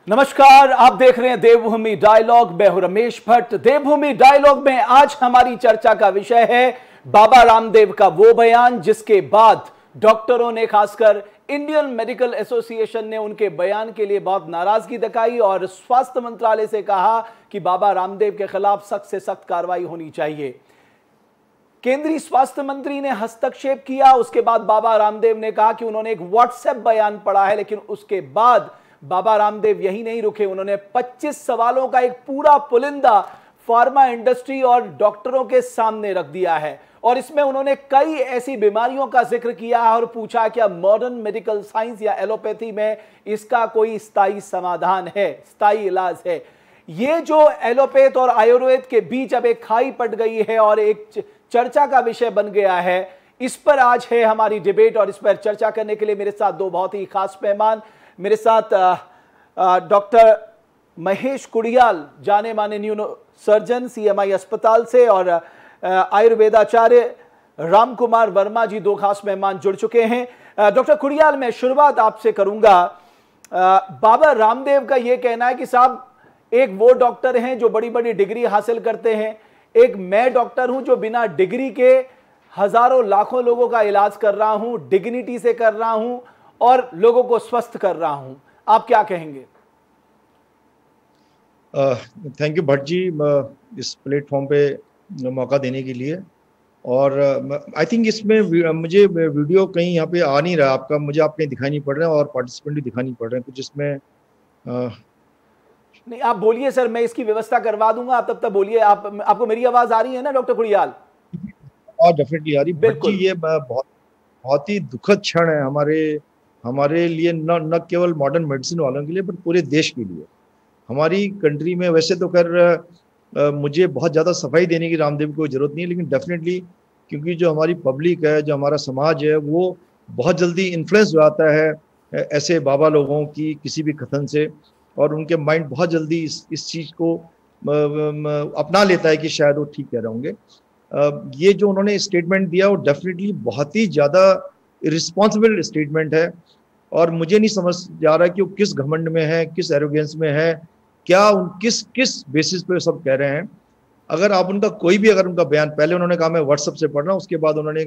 नमस्कार, आप देख रहे हैं देवभूमि डायलॉग। मैं हूं रमेश भट्ट। देवभूमि डायलॉग में आज हमारी चर्चा का विषय है बाबा रामदेव का वो बयान जिसके बाद डॉक्टरों ने, खासकर इंडियन मेडिकल एसोसिएशन ने उनके बयान के लिए बहुत नाराजगी दिखाई और स्वास्थ्य मंत्रालय से कहा कि बाबा रामदेव के खिलाफ सख्त से सख्त कार्रवाई होनी चाहिए। केंद्रीय स्वास्थ्य मंत्री ने हस्तक्षेप किया। उसके बाद बाबा रामदेव ने कहा कि उन्होंने एक व्हाट्सएप बयान पढ़ा है, लेकिन उसके बाद बाबा रामदेव यही नहीं रुके। उन्होंने 25 सवालों का एक पूरा पुलिंदा फार्मा इंडस्ट्री और डॉक्टरों के सामने रख दिया है और इसमें उन्होंने कई ऐसी बीमारियों का जिक्र किया और पूछा क्या मॉडर्न मेडिकल साइंस या एलोपैथी में इसका कोई स्थायी समाधान है, स्थायी इलाज है। ये जो एलोपैथ और आयुर्वेद के बीच अब एक खाई पड़ गई है और एक चर्चा का विषय बन गया है, इस पर आज है हमारी डिबेट। और इस पर चर्चा करने के लिए मेरे साथ दो बहुत ही खास मेहमान। मेरे साथ डॉक्टर महेश कुड़ियाल, जाने माने न्यूरो सर्जन सीएमआई अस्पताल से, और आयुर्वेदाचार्य राम कुमार वर्मा जी, दो खास मेहमान जुड़ चुके हैं। डॉक्टर कुड़ियाल, मैं शुरुआत आपसे करूंगा। बाबा रामदेव का यह कहना है कि साहब, एक वो डॉक्टर हैं जो बड़ी बड़ी डिग्री हासिल करते हैं, एक मैं डॉक्टर हूं जो बिना डिग्री के हजारों लाखों लोगों का इलाज कर रहा हूं, डिग्निटी से कर रहा हूं और लोगों को स्वस्थ कर रहा हूं। आप क्या कहेंगे? थैंक यू भट्ट जी, इस प्लेटफॉर्म पे मौका देने के लिए। और आई थिंक इसमें मुझे वीडियो कहीं यहाँ पे आ नहीं रहा आपका, मुझे आप कहीं दिखाई नहीं पड़ रहे हैं और पार्टिसिपेंट भी दिखाई नहीं पड़ रहे हैं कुछ इसमें। नहीं, आप बोलिए सर, मैं इसकी व्यवस्था करवा दूंगा। आप तब तक बोलिए। आपको मेरी आवाज आ रही है ना डॉक्टर कुड़ियाल? और डेफिनेटली आ रही। बिल्कुल, ये बहुत ही दुखद क्षण है हमारे लिए, न केवल मॉडर्न मेडिसिन वालों के लिए बट पूरे देश के लिए। हमारी कंट्री में वैसे तो खैर मुझे बहुत ज़्यादा सफाई देने की रामदेव को जरूरत नहीं है, लेकिन डेफिनेटली क्योंकि जो हमारी पब्लिक है, जो हमारा समाज है, वो बहुत जल्दी इन्फ्लुएंस हो जाता है ऐसे बाबा लोगों की किसी भी कथन से, और उनके माइंड बहुत जल्दी इस चीज़ को अपना लेता है कि शायद वो ठीक कह रहे होंगे। ये जो उन्होंने स्टेटमेंट दिया वो डेफिनेटली बहुत ही ज़्यादा इरिस्पॉन्सिबल स्टेटमेंट है और मुझे नहीं समझ जा रहा कि वो किस घमंड में है, किस एरोगेंस में है, क्या किस बेसिस पे सब कह रहे हैं। अगर आप उनका कोई भी अगर उनका बयान, पहले उन्होंने कहा मैं व्हाट्सएप से पढ़ रहा हूँ, उसके बाद उन्होंने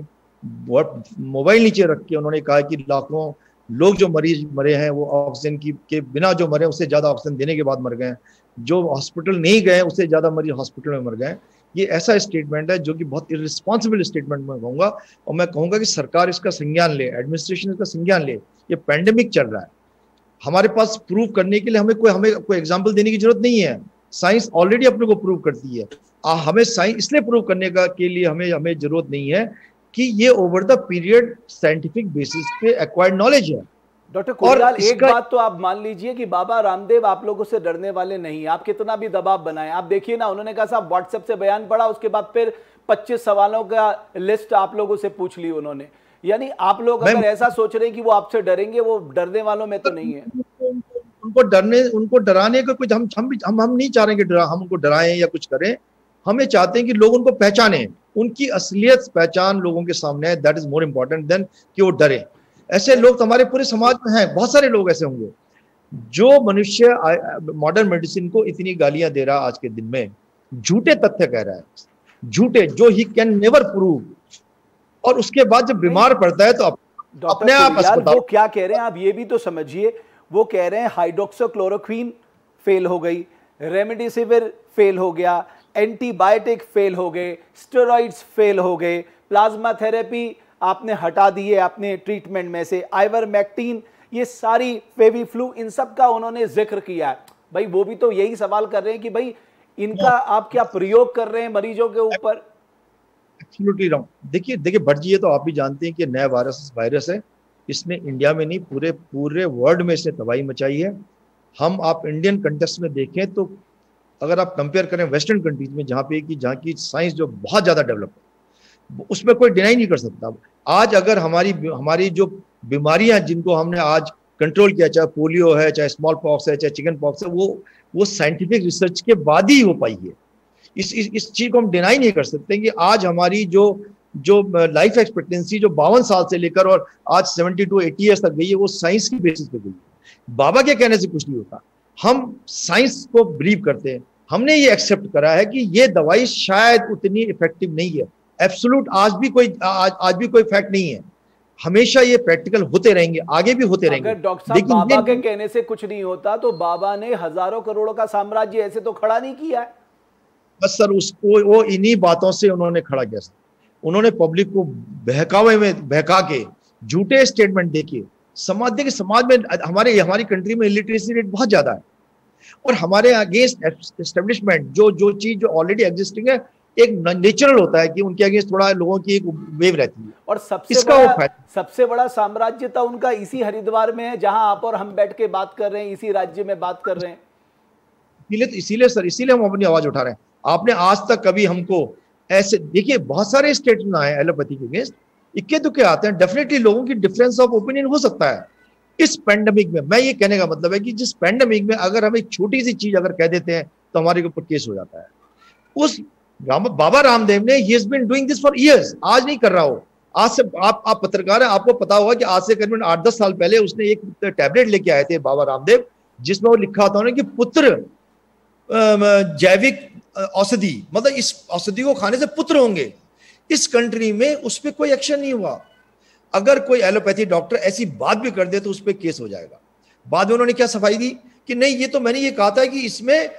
मोबाइल नीचे रख के उन्होंने कहा कि लाखों लोग जो मरीज मरे हैं वो ऑक्सीजन के बिना जो मरे उससे ज़्यादा ऑक्सीजन देने के बाद मर गए हैं, जो हॉस्पिटल नहीं गए उससे ज़्यादा मरीज हॉस्पिटल में मर गए। ये ऐसा स्टेटमेंट है जो कि बहुत इर्रिस्पॉन्सिबल स्टेटमेंट मैं कहूँगा, और मैं कहूँगा कि सरकार इसका संज्ञान ले, एडमिनिस्ट्रेशन इसका संज्ञान ले। ये पैंडेमिक चल रहा है, हमारे पास प्रूव करने के लिए हमें कोई एग्जाम्पल देने की जरूरत नहीं है। साइंस ऑलरेडी अपने को प्रूव करती है। हमें साइंस इसलिए प्रूव करने के लिए हमें जरूरत नहीं है कि ये over the period scientific basis पे एक्वायर्ड नॉलेज है। डॉक्टर कुड़ियाल, एक बात तो आप मान लीजिए कि बाबा रामदेव आप लोगों से डरने वाले नहीं। आप कितना भी दबाव बनाएं, आप देखिए ना, उन्होंने कहा साहब व्हाट्सएप से बयान पढ़ा, उसके बाद फिर 25 सवालों का लिस्ट आप लोगों से पूछ ली उन्होंने। यानी आप लोग अगर ऐसा सोच रहे हैं कि वो आपसे डरेंगे, वो डरने वालों में तो नहीं है। उनको डराने का कुछ हम नहीं चाह रहे कि हम उनको डराएं या कुछ करें। हमें चाहते हैं कि लोग उनको पहचाने, उनकी असलियत पहचान लोगों के सामने है। That is more important then कि वो डरे। ऐसे लोग तो हमारे पूरे समाज में हैं, बहुत सारे लोग ऐसे होंगे। जो मनुष्य मॉडर्न मेडिसिन को इतनी गालियां दे रहा आज के दिन में, झूठे तथ्य कह रहा है, झूठे जो ही कैन नेवर प्रूव, और उसके बाद जब बीमार पड़ता है तो अपने आप अस्पताल। वो क्या कह रहे हैं आप ये भी तो समझिए। वो कह रहे हैं हाइड्रोक्सीक्लोरोक्वीन फेल हो गई, रेमडेसिविर फेल हो गया, एंटीबायोटिक फेल हो गए, स्टेरॉइड्स फेल हो गए, प्लाज्मा थेरेपी आपने हटा दिए अपने ट्रीटमेंट में से, आइवरमेक्टिन, ये सारी फेविफ्लू, इन सब का उन्होंने जिक्र किया है। भाई वो भी तो यही सवाल कर रहे हैं कि भाई इनका आप क्या प्रयोग कर रहे हैं मरीजों के ऊपर। Absolutely wrong. देखिए भट्ट जी, ये तो आप भी जानते हैं कि नया वायरस है। इसने इंडिया में नहीं पूरे वर्ल्ड में इसने तबाही मचाई है। आप इंडियन कंटेक्स्ट में देखें तो अगर आप कंपेयर करें वेस्टर्न कंट्रीज में, जहाँ की साइंस जो बहुत ज्यादा डेवलप है, उसमें कोई डिनाई नहीं कर सकता। आज अगर हमारी जो बीमारियां जिनको हमने आज कंट्रोल किया, चाहे पोलियो है, चाहे स्मॉल पॉक्स है, चाहे चिकन पॉक्स है, वो साइंटिफिक रिसर्च के बाद ही हो पाई है। इस चीज को हम डिनाई नहीं कर सकते कि आज हमारी जो लाइफ एक्सपेक्टेंसी जो 52 साल से लेकर और आज 70 to 80 ईयर्स तक गई है, वो साइंस की बेसिस पे गई है। बाबा के कहने से कुछ नहीं होता। हम साइंस को बिलीव करते हैं, हमने ये एक्सेप्ट करा है कि ये दवाई शायद उतनी इफेक्टिव नहीं है। एब्सोल्यूट आज भी कोई फैक्ट नहीं है, हमेशा ये प्रैक्टिकल होते रहेंगे, आगे भी होते रहेंगे। अगर डॉक्टर साहब बाबा के कहने से कुछ नहीं होता तो बाबा ने हजारों करोड़ों का साम्राज्य ऐसे तो खड़ा नहीं किया है। बस सर उसको वो इन्हीं बातों से उन्होंने खड़ा किया सर। उन्होंने पब्लिक को बहकावे में बहका के झूठे स्टेटमेंट देके समाज में हमारी कंट्री में इलिटरेसी रेट बहुत ज्यादा है, और हमारे अगेंस्ट एस्टेब्लिशमेंट जो चीज जो ऑलरेडी एग्जिस्टिंग है, एक नेचुरल होता है कि उनके अगेंस्ट थोड़ा लोगों की एक वेव रहती है। और सबसे बड़ा साम्राज्य तो उनका इसी हरिद्वार में है, जहां आप और हम बैठ के बात कर रहे हैं, इसी राज्य में बात कर रहे हैं। इसीलिए हम अपनी आवाज उठा रहे हैं। आपने आज तक कभी हमको ऐसे देखिए, बहुत सारे स्टेटमेंट आए एलोपैथी के अगेंस्ट, इक्के दुक्के आते हैं, डेफिनेटली लोगों की डिफरेंस ऑफ ओपिनियन हो सकता है। इस पेंडेमिक में मैं ये कहने का मतलब है कि जिस पेंडेमिक में अगर हम एक छोटी सी चीज अगर कह देते हैं तो हमारे ऊपर केस हो जाता है। उस बाबा रामदेव ने ही has been doing this for years, आज नहीं कर रहा हो। आज से आप पत्रकार हैं, आपको पता होगा कि आज से करीबन 8-10 साल पहले उसने एक टैबलेट लेके आए थे बाबा रामदेव, जिसमें वो लिखा था उन्होंने कि पुत्र जैविक औषधि, मतलब इस औषधि को खाने से पुत्र होंगे। इस कंट्री में उस पर कोई एक्शन नहीं हुआ। अगर कोई एलोपैथी डॉक्टर ऐसी बात भी कर दे तो उस पर केस हो जाएगा। बाद में उन्होंने क्या सफाई दी कि नहीं, ये तो मैंने ये कहा था कि इसमें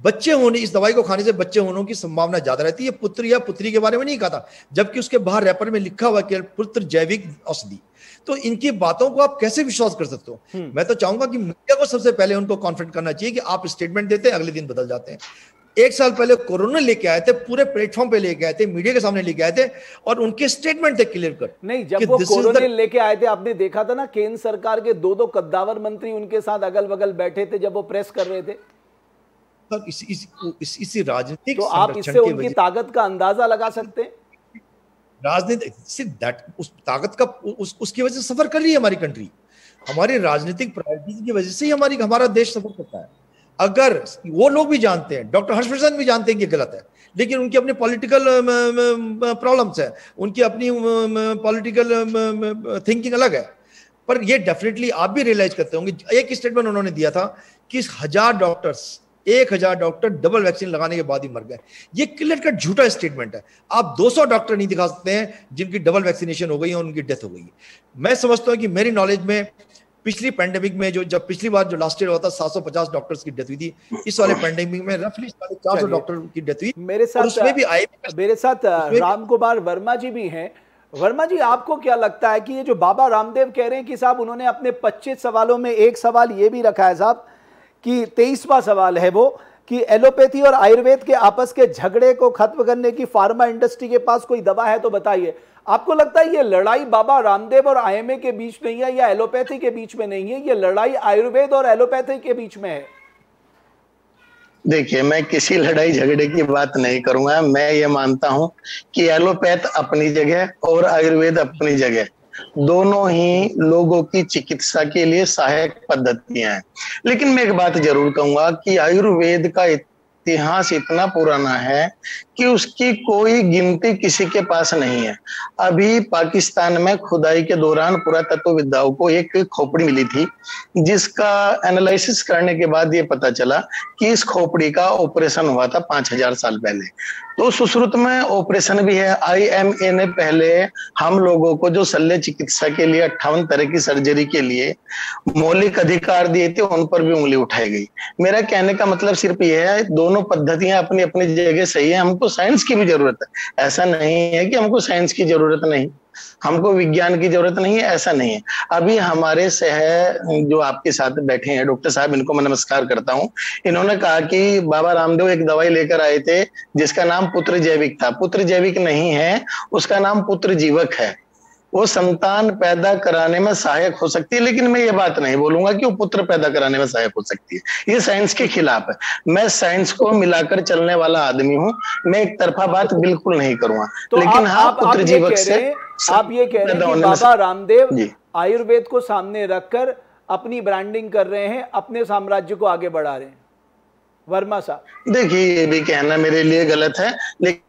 बच्चे होने, इस दवाई को खाने से बच्चे होने की संभावना ज्यादा रहती है, पुत्र या पुत्री के बारे में नहीं कहा था, जबकि उसके बाहर रैपर में लिखा हुआ कि पुत्र जैविक औषधि। तो इनकी बातों को आप कैसे विश्वास कर सकते हो? मैं तो चाहूंगा कि मीडिया को सबसे पहले उनको कॉन्फ्रेंट करना चाहिए कि आप स्टेटमेंट देते हैं, अगले दिन बदल जाते हैं। 1 साल पहले कोरोना लेके आए थे, पूरे प्लेटफॉर्म पे लेके आए थे, मीडिया के सामने लेके आए थे, और उनके स्टेटमेंट थे क्लियर कट। नहीं, जब वो कोरोना लेके आए थे, आपने देखा था ना, केंद्र सरकार के 2 कद्दावर मंत्री उनके साथ अगल बगल बैठे थे जब वो प्रेस कर रहे थे। इसी राजनीतिक, तो आप इससे उनकी ताकत का अंदाजा लगा सकते हैं। राजनीतिक उस ताकत का उसकी वजह से सफर कर रही है हमारी कंट्री। हमारी राजनीतिक प्रायोरिटीज की वजह से ही हमारा देश सफर करता है। अगर वो लोग भी जानते हैं, डॉक्टर हर्षवर्धन भी जानते हैं कि गलत है, लेकिन उनकी अपनी पॉलिटिकल प्रॉब्लम्स है, उनकी अपनी पॉलिटिकल थिंकिंग अलग है। पर ये डेफिनेटली आप भी रियलाइज करते होंगे, एक स्टेटमेंट उन्होंने दिया था कि 1000 डॉक्टर डबल वैक्सीन लगाने के बाद ही मर गए। ये क्लियर कट झूठा स्टेटमेंट है। आप 200 डॉक्टर नहीं दिखा सकते हैं जिनकी डबल वैक्सीनेशन हो गई है और उनकी डेथ हो गई है। मैं समझता हूं कि मेरी नॉलेज में पिछली पैंडेमिक में जब पिछली बार जो लास्ट ईयर हुआ था 750 डॉक्टर्स की डेथ हुई थी, इस वाले पैंडेमिक में रफली 450 डॉक्टर की डेथ हुई। मेरे साथ राम कुमार वर्मा जी भी हैं। वर्मा जी, आपको क्या लगता है कि ये जो बाबा रामदेव कह रहे हैं कि साहब उन्होंने अपने 25 सवालों में एक सवाल ये भी रखा है साहब, कि 23वां सवाल है वो, कि एलोपैथी और आयुर्वेद के आपस के झगड़े को खत्म करने की फार्मा इंडस्ट्री के पास कोई दवा है तो बताइए। आपको लगता है ये लड़ाई बाबा रामदेव और आईएमए के बीच नहीं है या एलोपैथी के बीच में नहीं है, ये लड़ाई आयुर्वेद और एलोपैथी के बीच में है? देखिए, मैं किसी लड़ाई झगड़े की बात नहीं करूंगा। मैं ये मानता हूं कि एलोपैथ अपनी जगह और आयुर्वेद अपनी जगह, दोनों ही लोगों की चिकित्सा के लिए सहायक पद्धतियां हैं। लेकिन मैं एक बात जरूर कहूंगा कि आयुर्वेद का इतिहास इतना पुराना है कि उसकी कोई गिनती किसी के पास नहीं है। अभी पाकिस्तान में खुदाई के दौरान पुरातत्वविदाओं को एक खोपड़ी मिली थी, जिसका एनालिसिस करने के बाद ये पता चला कि इस खोपड़ी का ऑपरेशन हुआ था 5000 साल पहले। तो सुश्रुत में ऑपरेशन भी है। आईएमए ने पहले हम लोगों को जो शल्य चिकित्सा के लिए 58 तरह की सर्जरी के लिए मौलिक अधिकार दिए थे, उन पर भी उंगली उठाई गई। मेरा कहने का मतलब सिर्फ यह है, दोनों पद्धतियां अपनी अपनी जगह सही है। हमको साइंस की भी जरूरत है, ऐसा नहीं है कि हमको साइंस की जरूरत नहीं, हमको विज्ञान की जरूरत नहीं है, ऐसा नहीं है। अभी हमारे शहर जो आपके साथ बैठे हैं डॉक्टर साहब, इनको मैं नमस्कार करता हूं, इन्होंने कहा कि बाबा रामदेव एक दवाई लेकर आए थे जिसका नाम पुत्र जैविक था। पुत्र जैविक नहीं है, उसका नाम पुत्र जीवक है। वो संतान पैदा कराने में सहायक हो सकती है, लेकिन मैं ये बात नहीं बोलूंगा कि वो पुत्र पैदा कराने में सहायक हो सकती है। ये साइंस के खिलाफ है। मैं साइंस को मिलाकर चलने वाला आदमी हूँ, मैं एक तरफा बात बिल्कुल नहीं करूंगा। तो लेकिन हाँ, पुत्र जीवक से आप ये कह रहे हैं कि बाबा रामदेव आयुर्वेद को सामने रखकर अपनी ब्रांडिंग कर रहे हैं, अपने साम्राज्य को आगे बढ़ा रहे हैं। वर्मा साहब, देखिए, ये भी कहना मेरे लिए गलत है, लेकिन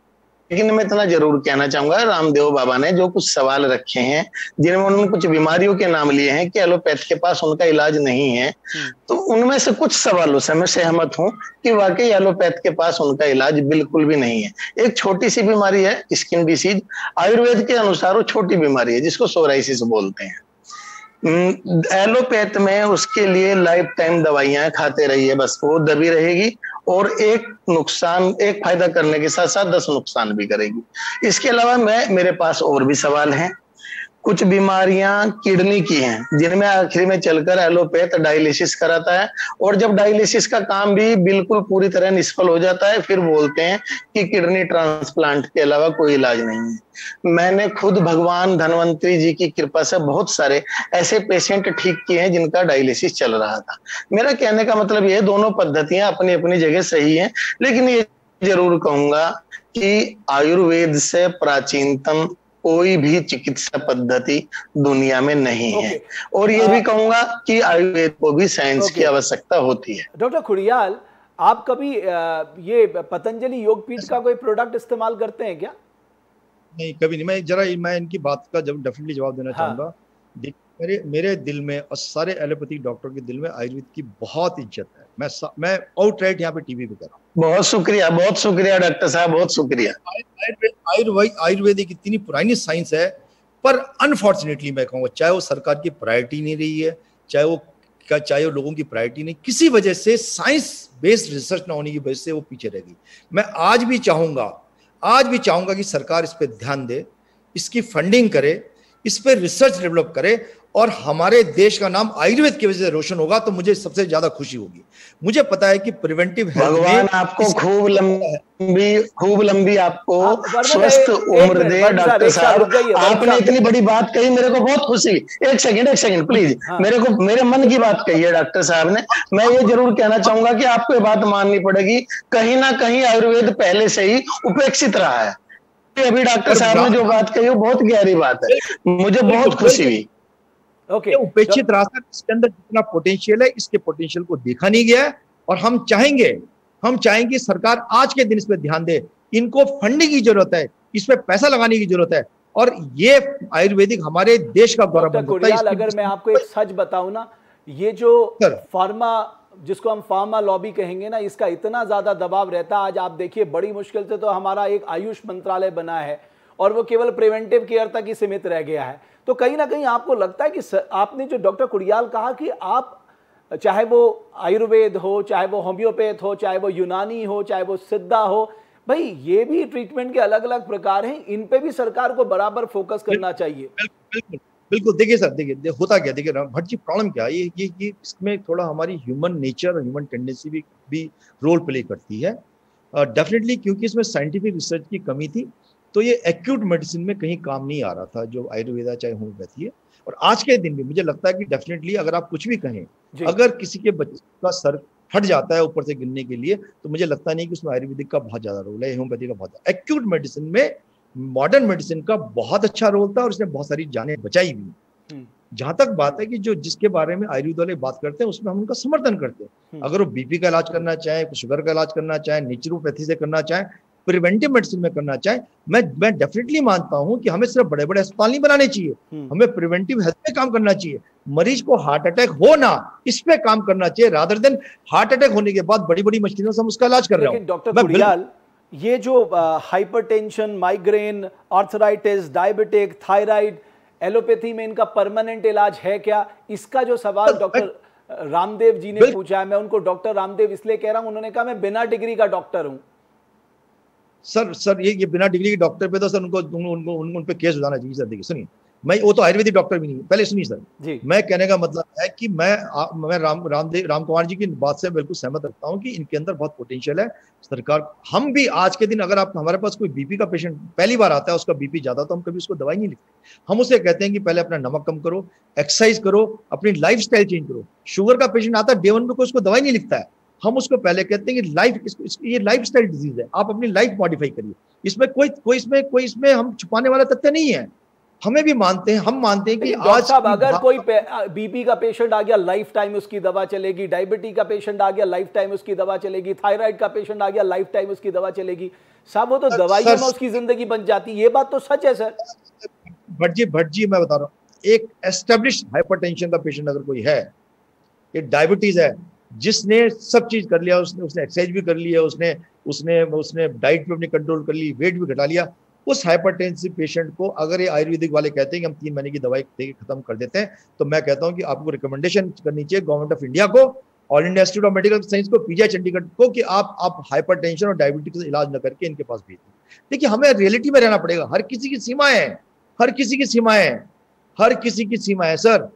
लेकिन मैं इतना जरूर कहना चाहूंगा, रामदेव बाबा ने जो कुछ सवाल रखे हैं, जिनमें उन्होंने कुछ बीमारियों के नाम लिए हैं कि एलोपैथ के पास उनका इलाज नहीं है, तो उनमें से कुछ सवालों से मैं सहमत हूं कि वाकई एलोपैथ के पास उनका इलाज बिल्कुल भी नहीं है। एक छोटी सी बीमारी है स्किन डिसीज, आयुर्वेद के अनुसार वो छोटी बीमारी है जिसको सोराइसिस बोलते हैं। एलोपैथ में उसके लिए लाइफ टाइम दवाइयां खाते रहिए, बस वो दबी रहेगी और एक फायदा करने के साथ साथ 10 नुकसान भी करेगी। इसके अलावा मेरे पास और भी सवाल हैं। कुछ बीमारियां किडनी की हैं जिनमें आखिर में चलकर एलोपैथ डायलिसिस कराता है, और जब डायलिसिस का काम भी बिल्कुल पूरी तरह निष्फल हो जाता है, फिर बोलते हैं कि किडनी ट्रांसप्लांट के अलावा कोई इलाज नहीं है। मैंने खुद भगवान धन्वंतरी जी की कृपा से बहुत सारे ऐसे पेशेंट ठीक किए हैं जिनका डायलिसिस चल रहा था। मेरा कहने का मतलब ये, दोनों पद्धतियां अपनी अपनी जगह सही हैं, लेकिन ये जरूर कहूंगा कि आयुर्वेद से प्राचीनतम कोई भी चिकित्सा पद्धति दुनिया में नहीं है, और ये भी कहूंगा कि आयुर्वेद को भी साइंस की आवश्यकता होती है। डॉक्टर खुड़ियाल, आप कभी ये पतंजलि योगपीठ का कोई प्रोडक्ट इस्तेमाल करते हैं क्या? नहीं, कभी नहीं। मैं इनकी बात का जब डेफिनेटली जवाब देना चाहूंगा। मेरे दिल में और सारे एलोपैथिक डॉक्टर के दिल में आयुर्वेद की बहुत इज्जत है। मैं आउटराइट यहाँ पे टीवी पे कर रहा हूँ। बहुत शुक्रिया डॉक्टर साहब, बहुत शुक्रिया। आयुर्वेद एक इतनी पुरानी साइंस है, पर अनफॉर्चुनेटली मैं कहूँगा, चाहे वो सरकार की प्रायोरिटी नहीं रही है, चाहे वो लोगों की प्रायोरिटी नहीं, किसी वजह से साइंस बेस्ड रिसर्च ना होने की वजह से वो पीछे रह गई। मैं आज भी चाहूंगा कि सरकार इस पे ध्यान दे, इसकी फंडिंग करे, इस पे रिसर्च डेवलप करे, और हमारे देश का नाम आयुर्वेद की वजह से रोशन होगा तो मुझे सबसे ज्यादा खुशी होगी। मुझे पता है कि प्रिवेंटिव हेल्थ, भगवान आपको खूब लंबी आपको स्वस्थ उम्र दे। डॉक्टर साहब, आपने इतनी बड़ी बात कही, मेरे को बहुत खुशी हुई। एक सेकंड प्लीज, मेरे मन की बात कही है डॉक्टर साहब ने। मैं ये जरूर कहना चाहूंगा कि आपको ये बात माननी पड़ेगी, कहीं ना कहीं आयुर्वेद पहले से ही उपेक्षित रहा है। अभी डॉक्टर साहब ने जो बात कही वो बहुत गहरी बात है, मुझे बहुत खुशी हुई। उपेक्षित रास्ता, इसके अंदर जितना पोटेंशियल है, इसके पोटेंशियल को देखा नहीं गया है, और हम चाहेंगे सरकार आज के दिन इस पे ध्यान दे। इनको फंडिंग की जरूरत है, इस पे पैसा लगाने की जरूरत है, और ये आयुर्वेदिक हमारे देश का गौरव बनता है। अगर मैं आपको एक सच बताऊं ना, ये जो फार्मा, जिसको हम फार्मा लॉबी कहेंगे ना, इसका इतना ज्यादा दबाव रहता है। आज आप देखिए, बड़ी मुश्किल से तो हमारा एक आयुष मंत्रालय बना है, और वो केवल प्रिवेंटिव केयर तक ही सीमित रह गया है। तो कहीं ना कहीं आपको लगता है कि आपने जो डॉक्टर खुड़ियाल कहा कि आप, चाहे वो आयुर्वेद हो, चाहे वो होम्योपैथ हो, चाहे वो यूनानी हो, चाहे वो सिद्धा हो, भाई ये भी ट्रीटमेंट के अलग अलग प्रकार हैं, इन पे भी सरकार को बराबर फोकस करना चाहिए। बिल्कुल। देखिए सर, देखिए होता क्या, देखिए भट्ट जी, प्रॉब्लम क्या है, ये इसमें थोड़ा हमारी ह्यूमन नेचर और ह्यूमन टेंडेंसी भी रोल प्ले करती है डेफिनेटली, क्योंकि इसमें साइंटिफिक रिसर्च की कमी थी। तो ये एक्यूट मेडिसिन में कहीं काम नहीं आ रहा था, जो आयुर्वेद है चाहे होम्योपैथी है। और आज के दिन भी मुझे लगता है कि डेफिनेटली अगर आप कुछ भी कहें, अगर किसी के बच्चे का सर फट जाता है ऊपर से गिरने के लिए, तो मुझे लगता नहीं कि उसमें आयुर्वेदिक का बहुत ज्यादा रोल है, होम्योपैथी का बहुत ज्यादा। एक्यूट मेडिसिन में मॉडर्न मेडिसिन का बहुत अच्छा रोल था, और इसने बहुत सारी जानें बचाई भी। जहां तक बात है कि जो जिसके बारे में आयुर्वेद वाले बात करते हैं, उसमें हम उनका समर्थन करते हैं। अगर वो बीपी का इलाज करना चाहे, शुगर का इलाज करना चाहे, नेचुरोपैथी से करना चाहे, प्रिवेंटिव मेडिसिन में करना चाहे, मैं डेफिनेटली मानता हूं कि हमें सिर्फ बड़े बड़े अस्पताल नहीं बनाने चाहिए, हमें प्रिवेंटिव हेल्थ पे काम करना चाहिए। मरीज को हार्ट अटैक हो ना, इस पे काम करना चाहिए, रादर देन हार्ट अटैक होने के बाद बड़ी बड़ी मशीनों से हम उसका इलाज कर रहे हैं। डॉक्टर खुड़ियाल, ये जो hypertension, migraine, arthritis, diabetic, thyroid, allopathy में इनका परमानेंट इलाज है क्या? इसका जो सवाल डॉक्टर रामदेव जी ने पूछा है, मैं उनको डॉक्टर रामदेव इसलिए कह रहा हूं, उन्होंने कहा मैं बिना डिग्री का डॉक्टर हूं। सर ये बिना डिग्री के डॉक्टर पे तो सर उन पे केस उठाना चाहिए सर। देखिए सुनिए, मैं वो तो आयुर्वेदिक डॉक्टर भी नहीं, पहले सुनिए सर, मैं कहने का मतलब है कि मैं राम कुमार जी की बात से बिल्कुल सहमत रखता हूं कि इनके अंदर बहुत पोटेंशियल है। सरकार, हम भी आज के दिन अगर आप हमारे पास कोई बीपी का पेशेंट पहली बार आता है, उसका बीपी ज्यादा, तो हम कभी उसको दवाई नहीं लिखते। हम उसे कहते हैं कि पहले अपना नमक कम करो, एक्सरसाइज करो, अपनी लाइफ स्टाइल चेंज करो। शुगर का पेशेंट आता है, डे 1 पे कोई उसको दवाई नहीं लिखता है, हम उसको पहले कहते हैं कि ये लाइफ स्टाइल डिजीज है, आप अपनी लाइफ मॉडिफाई करिए। इसमें कोई इसमें हम छुपाने वाला तथ्य नहीं है। हमें भी मानते हैं, हम मानते हैं कि डॉक्टर साहब अगर कोई बीपी का पेशेंट आ गया लाइफ टाइम उसकी दवा चलेगी, डायबिटीज का पेशेंट आ गया लाइफ टाइम उसकी दवा चलेगी, थायराइड का पेशेंट आ गया लाइफ टाइम उसकी दवा चलेगी, साहब वो तो दवाइयों में उसकी जिंदगी बन जाती है, ये बात तो सच है सर। भट्ट जी मैं बता रहा हूँ, एक एस्टेब्लिश्ड हाइपरटेंशन का पेशेंट अगर कोई है, एक डायबिटीज है, जिसने सब चीज कर लिया, उसने एक्सरसाइज भी कर लिया, उसने उसने उसने डाइट भी अपनी कंट्रोल कर ली, वेट भी घटा लिया, उस हाइपरटेंसिव पेशेंट को अगर ये आयुर्वेदिक वाले कहते हैं कि हम 3 महीने की दवाई देके खत्म कर देते हैं, तो मैं कहता हूं कि आपको रिकमेंडेशन करनी चाहिए गवर्नमेंट ऑफ इंडिया को, all India institute of medical science को, पीजीआई चंडीगढ़ को, कि आप हाइपरटेंशन और डायबिटीज का इलाज न करके इनके पास भेज दें। देखिए हमें रियलिटी में रहना पड़ेगा, हर किसी की सीमाएं हैं, हर किसी की सीमाएं हैं, हर किसी की सीमा है सर।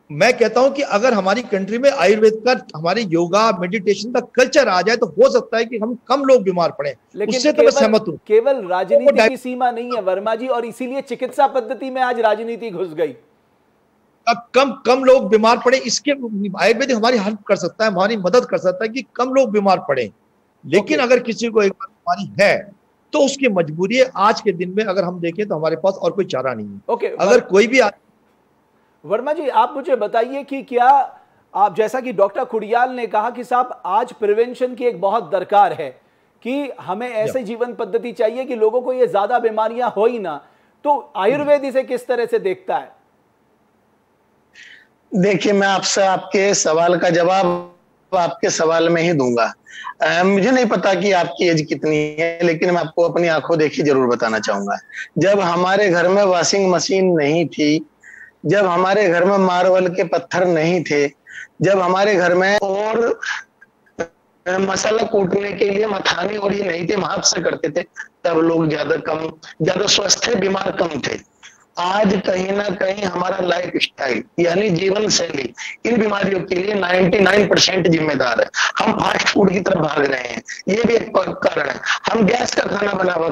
मैं कहता हूं कि अगर हमारी कंट्री में आयुर्वेद का, हमारे योगा मेडिटेशन का कल्चर आ जाए, तो हो सकता है कि हम कम लोग बीमार पड़े, उससे तो मैं सहमत हूं। केवल राजनीति की सीमा नहीं है वर्मा जी, और इसीलिए चिकित्सा पद्धति में आज राजनीति घुस गई। अब कम लोग बीमार पड़े, इसके आयुर्वेद हमारी हेल्प कर सकता है, हमारी मदद कर सकता है कि कम लोग बीमार पड़े। लेकिन अगर किसी को एक बीमारी है तो उसकी मजबूरी है। आज के दिन में अगर हम देखें तो हमारे पास और कोई चारा नहीं है। अगर कोई भी वर्मा जी आप मुझे बताइए कि क्या आप, जैसा कि डॉक्टर खुडियाल ने कहा कि साहब आज प्रिवेंशन की एक बहुत दरकार है, कि हमें ऐसे जीवन पद्धति चाहिए कि लोगों को ये ज्यादा बीमारियां हो ही ना, तो आयुर्वेद इसे किस तरह से देखता है? देखिए मैं आपसे आपके सवाल का जवाब आपके सवाल में ही दूंगा। मुझे नहीं पता कि आपकी एज कितनी है, लेकिन मैं आपको अपनी आंखों देखी जरूर बताना चाहूंगा। जब हमारे घर में वॉशिंग मशीन नहीं थी, जब हमारे घर में मार्बल के पत्थर नहीं थे, जब हमारे घर में और मसाला कूटने के लिए मथानी और ये नहीं थे, हम हाथ से करते थे, तब लोग ज्यादा स्वस्थ थे, बीमार कम थे। आज कहीं ना कहीं हमारा लाइफ स्टाइल यानी जीवन शैली इन बीमारियों के लिए 99% जिम्मेदार है। हम फास्ट फूड की तरफ भाग रहे हैं, ये भी एक कारण है। हम गैस का खाना बना हुआ,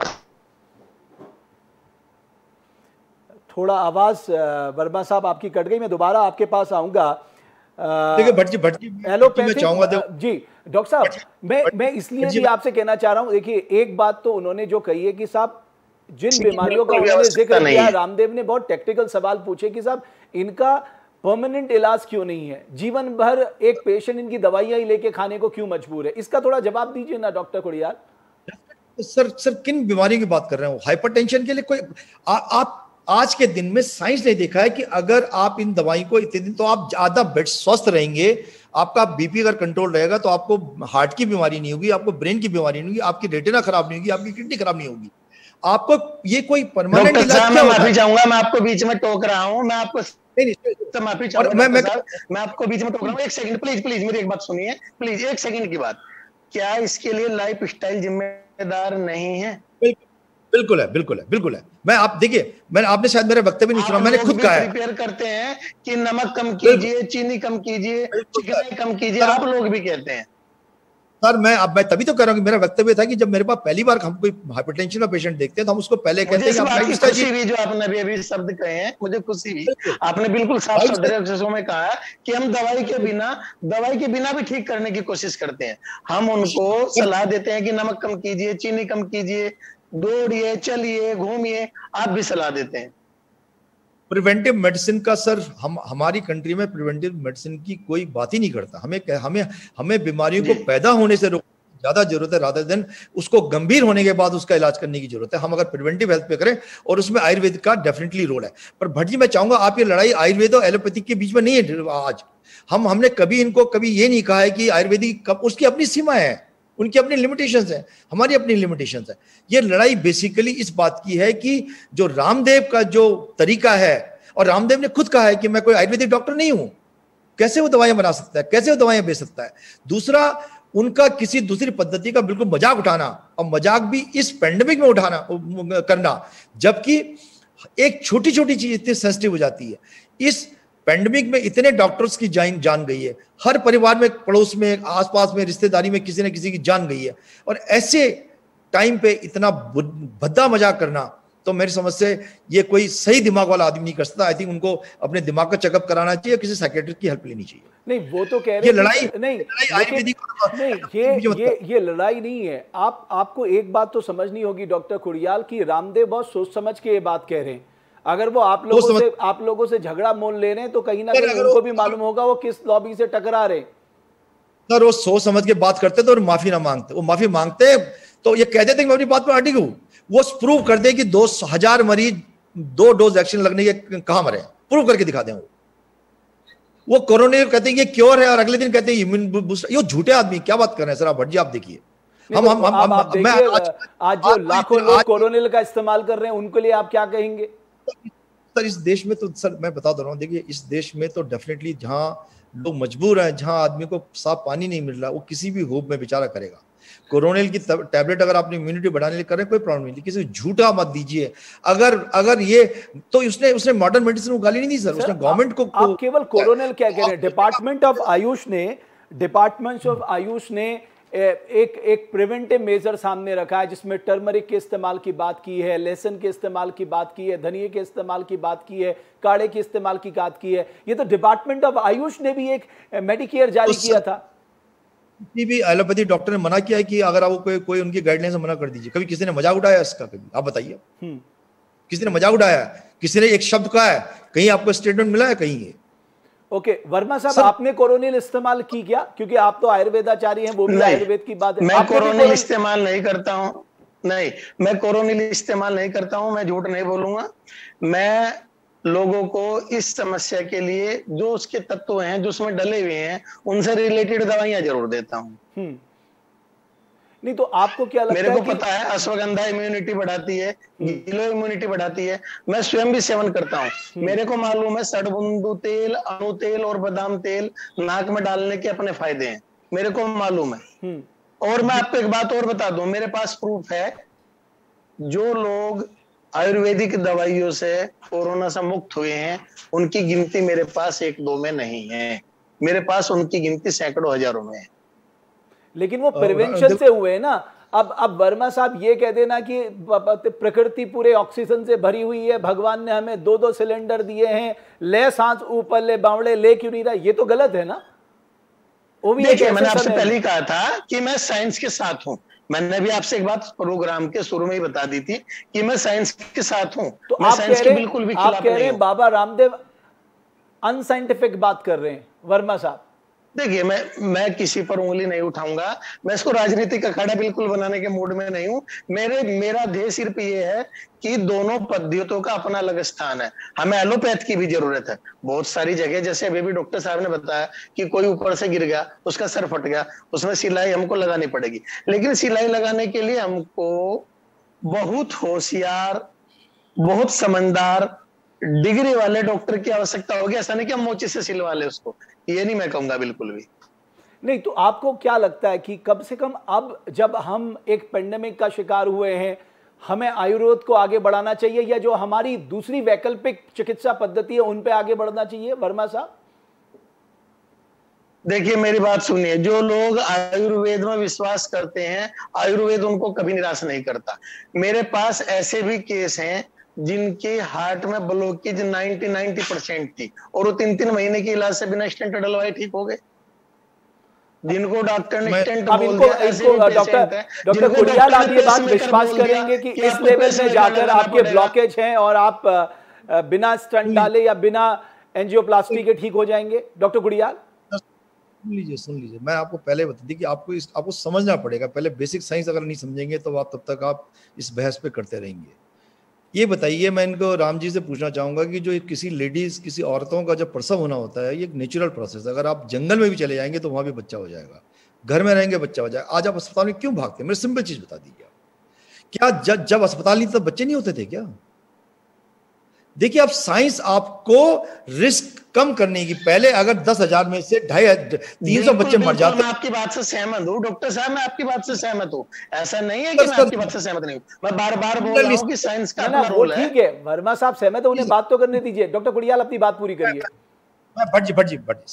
थोड़ा आवाज वर्मा साहब आपकी कट गई, मैं दोबारा आपके पास आऊंगा। देखिए भट्ट जी मैं चाहूंगा जी डॉक्टर साहब, मैं इसलिए भी आपसे कहना चाह रहा हूं, देखिए एक बात तो उन्होंने जो कही है कि साहब जिन बीमारियों का उन्होंने जिक्र किया, रामदेव ने बहुत टेक्निकल सवाल पूछे कि साहब इनका परमानेंट इलाज क्यों नहीं है, जीवन भर एक पेशेंट इनकी दवाइयां ही लेके खाने को क्यों मजबूर है, इसका थोड़ा जवाब दीजिए ना डॉक्टर खुडियाल। सर किन बीमारियों की बात कर रहे हो? हाइपरटेंशन के लिए कोई आप आज के दिन में साइंस ने देखा है कि अगर आप इन दवाई को इतने दिन, तो आप ज्यादा बेड स्वस्थ रहेंगे, आपका बीपी अगर कंट्रोल रहेगा तो आपको हार्ट की बीमारी नहीं होगी, आपको ब्रेन की बीमारी नहीं होगी, आपकी रेटिना खराब नहीं होगी, आपकी किडनी खराब नहीं होगी। आपको ये कोई परमानेंट इलाज, मैं माफी चाहूंगा, मैं आपको बीच में टोक रहा हूं, मैं आपको माफी चाहूंगा, मैं आपको बीच में टोक रहा हूं। एक सेकंड प्लीज मेरी एक बात सुनिए, प्लीज एक सेकंड की बात। क्या इसके लिए लाइफ स्टाइल जिम्मेदार नहीं है? बिल्कुल है। मैं आप देखिए, मैंने आपने शायद मेरा वक्तव्य नहीं सुना, मैंने खुद कहा है प्रिपेयर करते हैं कि नमक कम कीजिए, चीनी कम कीजिए, चिकनाई कम कीजिए, आप लोग भी कहते हैं। सर मैं तभी तो कह रहा हूँ कि मेरा वक्तव्य था कि जब मेरे पास पहली बार हम कोई हाइपरटेंशन का पेशेंट देखते हैं तो हम उसको पहले कहते हैं कि खुशी हुई जो आपने अभी शब्द कहे हैं, मुझे खुशी हुई। आपने बिल्कुल साफ सुथरे अक्षरों में कहा कि हम दवाई के बिना भी ठीक करने की कोशिश करते हैं। हम उनको सलाह देते हैं कि नमक कम कीजिए, चीनी कम कीजिए, दौड़िए, चलिए, घूमिए, आप भी सलाह देते हैं। प्रिवेंटिव मेडिसिन का सर हमारी कंट्री में प्रिवेंटिव मेडिसिन की कोई बात ही नहीं करता। हमें बीमारियों को पैदा होने से रोकने ज्यादा जरूरत है, रादर देन उसको गंभीर होने के बाद उसका इलाज करने की जरूरत है। हम अगर प्रिवेंटिव हेल्थ पे करें, और उसमें आयुर्वेद का डेफिनेटली रोल है। पर भट्ट जी मैं चाहूंगा, आप ये लड़ाई आयुर्वेद और एलोपैथिक के बीच में नहीं है। आज हमने कभी ये नहीं कहा है कि आयुर्वेदिक, उसकी अपनी सीमा है, उनकी अपनी लिमिटेशंस है, हमारी अपनी लिमिटेशंस है। ये लड़ाई बेसिकली इस बात की है कि जो रामदेव का जो तरीका है, और रामदेव ने खुद कहा है कि मैं कोई आयुर्वेदिक डॉक्टर नहीं हूं, कैसे वो दवाइयां बना सकता है, कैसे वो दवाइयां बेच सकता है। दूसरा, उनका किसी दूसरी पद्धति का बिल्कुल मजाक उठाना, और मजाक भी इस पेंडेमिक में करना, जबकि एक छोटी छोटी चीज इतनी सेंसिटिव हो जाती है। इस पेंडेमिक में इतने डॉक्टर्स की जान गई है, हर परिवार में, पड़ोस में, आसपास में, रिश्तेदारी में किसी न किसी की जान गई है, और ऐसे टाइम पे इतना भद्दा मजाक करना, तो मेरी समझ से ये कोई सही दिमाग वाला आदमी नहीं कर सकता। आई थिंक उनको अपने दिमाग का चेकअप कराना चाहिए, किसी साइकियाट्रिस्ट की हेल्प लेनी चाहिए। नहीं वो तो कह रहे ये लड़ाई ये लड़ाई नहीं है। आपको एक बात तो समझनी होगी डॉक्टर खुडियाल की, रामदेव बहुत सोच समझ के ये बात कह रहे हैं। अगर वो आप लोगों से झगड़ा मोल ले रहे हैं तो कहीं ना कहीं उनको भी मालूम होगा वो किस लॉबी से टकरा रहे। सर वो सोच समझ के बात करते तो माफी ना मांगते, वो माफी मांगते तो ये कह देते मैं अपनी बात पर अड़ी हूं, वो प्रूव कर दे कि 2,000 मरीज 2 डोज वैक्सीन लगने के कहां मरे, प्रूव करके दिखा दें। वो कोरोना कहते हैं ये क्योर है और अगले दिन कहते हैं इम्यून बूस्टर। ये झूठे आदमी क्या बात कर रहे हैं सर आप भट्ट जी, आप देखिए। आज जो लाखों लोग कोरोनिल का इस्तेमाल कर रहे हैं उनके लिए आप क्या कहेंगे? सर इस देश में तो सर मैं बता दे रहा हूँ, देखिए इस देश में तो डेफिनेटली जहां लोग मजबूर हैं, जहां आदमी को साफ पानी नहीं मिल रहा, वो किसी भी होप में बेचारा करेगा। कोरोनिल की टैबलेट अगर आपने इम्यूनिटी बढ़ाने लिए करें कोई प्रॉब्लम नहीं, किसी झूठा मत दीजिए। अगर ये तो उसने मॉडर्न मेडिसिन को गाली नहीं दी सर, उसने गवर्नमेंट को। आप केवल कोरोनिल क्या कह रहे हैं? डिपार्टमेंट ऑफ आयुष ने एक प्रिवेंटिव मेजर सामने रखा है जिसमें टर्मरिक के इस्तेमाल की बात की है, लहसुन के इस्तेमाल की बात की है, धनिये के इस्तेमाल की बात की है, काढ़े के इस्तेमाल की बात की है। ये तो डिपार्टमेंट ऑफ आयुष ने भी एक मेडिकेयर जारी किया था। किसी भी एलोपैथी डॉक्टर ने मना किया है कि अगर आप कोई उनकी गाइडलाइन से मना कर दीजिए। कभी किसी ने मजाक उड़ाया इसका? कभी आप बताइए, किसी ने मजाक उड़ाया? किसी ने एक शब्द कहा है? कहीं आपको स्टेटमेंट मिला है कहीं? ये ओके वर्मा साहब, आपने कोरोनिल इस्तेमाल की क्या? क्योंकि आप तो आयुर्वेदाचार्य हैं, वो भी आयुर्वेद की बात है। मैं कोरोनिल इस्तेमाल नहीं करता हूँ, नहीं मैं कोरोनिल इस्तेमाल नहीं करता हूँ, मैं झूठ नहीं बोलूंगा। मैं लोगों को इस समस्या के लिए जो उसके तत्व हैं जो उसमें डले हुए हैं उनसे रिलेटेड दवाइयां जरूर देता हूँ। नहीं तो आपको क्या लगता है? मेरे को पता है अश्वगंधा इम्यूनिटी बढ़ाती है, गिलो इम्यूनिटी बढ़ाती है, मैं स्वयं भी सेवन करता हूँ। मेरे को मालूम है सड़बुंदू तेल, अणु तेल और बादाम तेल नाक में डालने के अपने फायदे हैं, मेरे को मालूम है। और मैं आपको एक बात और बता दूं, मेरे पास प्रूफ है, जो लोग आयुर्वेदिक दवाइयों से कोरोना से मुक्त हुए हैं उनकी गिनती मेरे पास 1-2 में नहीं है, मेरे पास उनकी गिनती सैकड़ों हजारों में है। लेकिन वो प्रिवेंशन से हुए ना। अब वर्मा साहब ये कह देना कि प्रकृति पूरे ऑक्सीजन से भरी हुई है, भगवान ने हमें 2-2 सिलेंडर दिए हैं, ले सांस ऊपर ले बावड़े ले क्यों नहीं रहा, ये तो गलत है ना। वो भी देखिए मैंने आपसे पहले ही कहा था कि मैं साइंस के साथ हूं। मैंने भी आपसे एक बात प्रोग्राम के शुरू में ही बता दी थी कि मैं साइंस के साथ हूं। तो मैं साइंस के बिल्कुल भी खिलाफ नहीं हूं। बाबा रामदेव अनसाइंटिफिक बात कर रहे हैं वर्मा साहब। देखिए मैं किसी पर उंगली नहीं उठाऊंगा, मैं इसको राजनीतिक अखाड़ा बिल्कुल बनाने के मूड में नहीं हूं। मेरा ध्येय सिर्फ ये है कि दोनों पद्धतियों का अपना अलग स्थान है। हमें एलोपैथ की भी जरूरत है बहुत सारी जगह, जैसे अभी भी डॉक्टर साहब ने बताया कि कोई ऊपर से गिर गया, उसका सर फट गया, उसमें सिलाई हमको लगानी पड़ेगी। लेकिन सिलाई लगाने के लिए हमको बहुत होशियार, बहुत समझदार, डिग्री वाले डॉक्टर की आवश्यकता होगी। ऐसा नहीं कि हम मोची से सिलवा ले उसको, ये नहीं मैं कहूंगा बिल्कुल भी नहीं। तो आपको क्या लगता है कि कम से कम अब जब हम एक पेंडेमिक का शिकार हुए हैं, हमें आयुर्वेद को आगे बढ़ाना चाहिए या जो हमारी दूसरी वैकल्पिक चिकित्सा पद्धति है उन पे आगे बढ़ना चाहिए? वर्मा साहब देखिए मेरी बात सुनिए, जो लोग आयुर्वेद में विश्वास करते हैं आयुर्वेद उनको कभी निराश नहीं करता। मेरे पास ऐसे भी केस हैं जिनके हार्ट में ब्लॉकेज 90% थी और वो 3-3 महीने के इलाज से बिना स्टेंट डलवाए ठीक हो गए। जिनको डॉक्टर ने स्टेंट बोल दिया, डॉक्टर कुड़ियाल आप ये बात विश्वास करेंगे कि इस लेवल में जाकर आपके ब्लॉकेज हैं और आप बिना स्टेंट डाले या बिना एंजियोप्लास्टी के ठीक हो जाएंगे? डॉक्टर कुड़ियाल सुन लीजिए, मैं आपको पहले बता दी कि आपको समझना पड़ेगा। पहले बेसिक साइंस अगर नहीं समझेंगे तो आप तब तक आप इस बहस पे करते रहेंगे। ये बताइए, मैं इनको राम जी से पूछना चाहूंगा कि जो किसी लेडीज, किसी औरतों का जब प्रसव होना होता है, ये एक नेचुरल प्रोसेस है। अगर आप जंगल में भी चले जाएंगे तो वहां भी बच्चा हो जाएगा, घर में रहेंगे बच्चा हो जाएगा। आज आप अस्पताल में क्यों भागते हैं? मेरे सिंपल चीज बता दीजिए, क्या जब अस्पताल नहीं तब बच्चे नहीं होते थे क्या? देखिए आप साइंस आपको रिस्क कम करने की, पहले अगर 10,000 में से 300 बच्चे मर जाते। मैं आपकी बात से सहमत हूँ डॉक्टर साहब, मैं आपकी बात से सहमत हूँ। ऐसा नहीं है कि मैं आपकी बात से सहमत नहीं हूँ, मैं बार-बार बोल रहा हूँ कि साइंस का अपना रोल है। ठीक है वर्मा साहब सहमत है, उन्हें बात तो करने दीजिए। डॉक्टर कुड़ियाल अपनी बात पूरी करिए। भट जी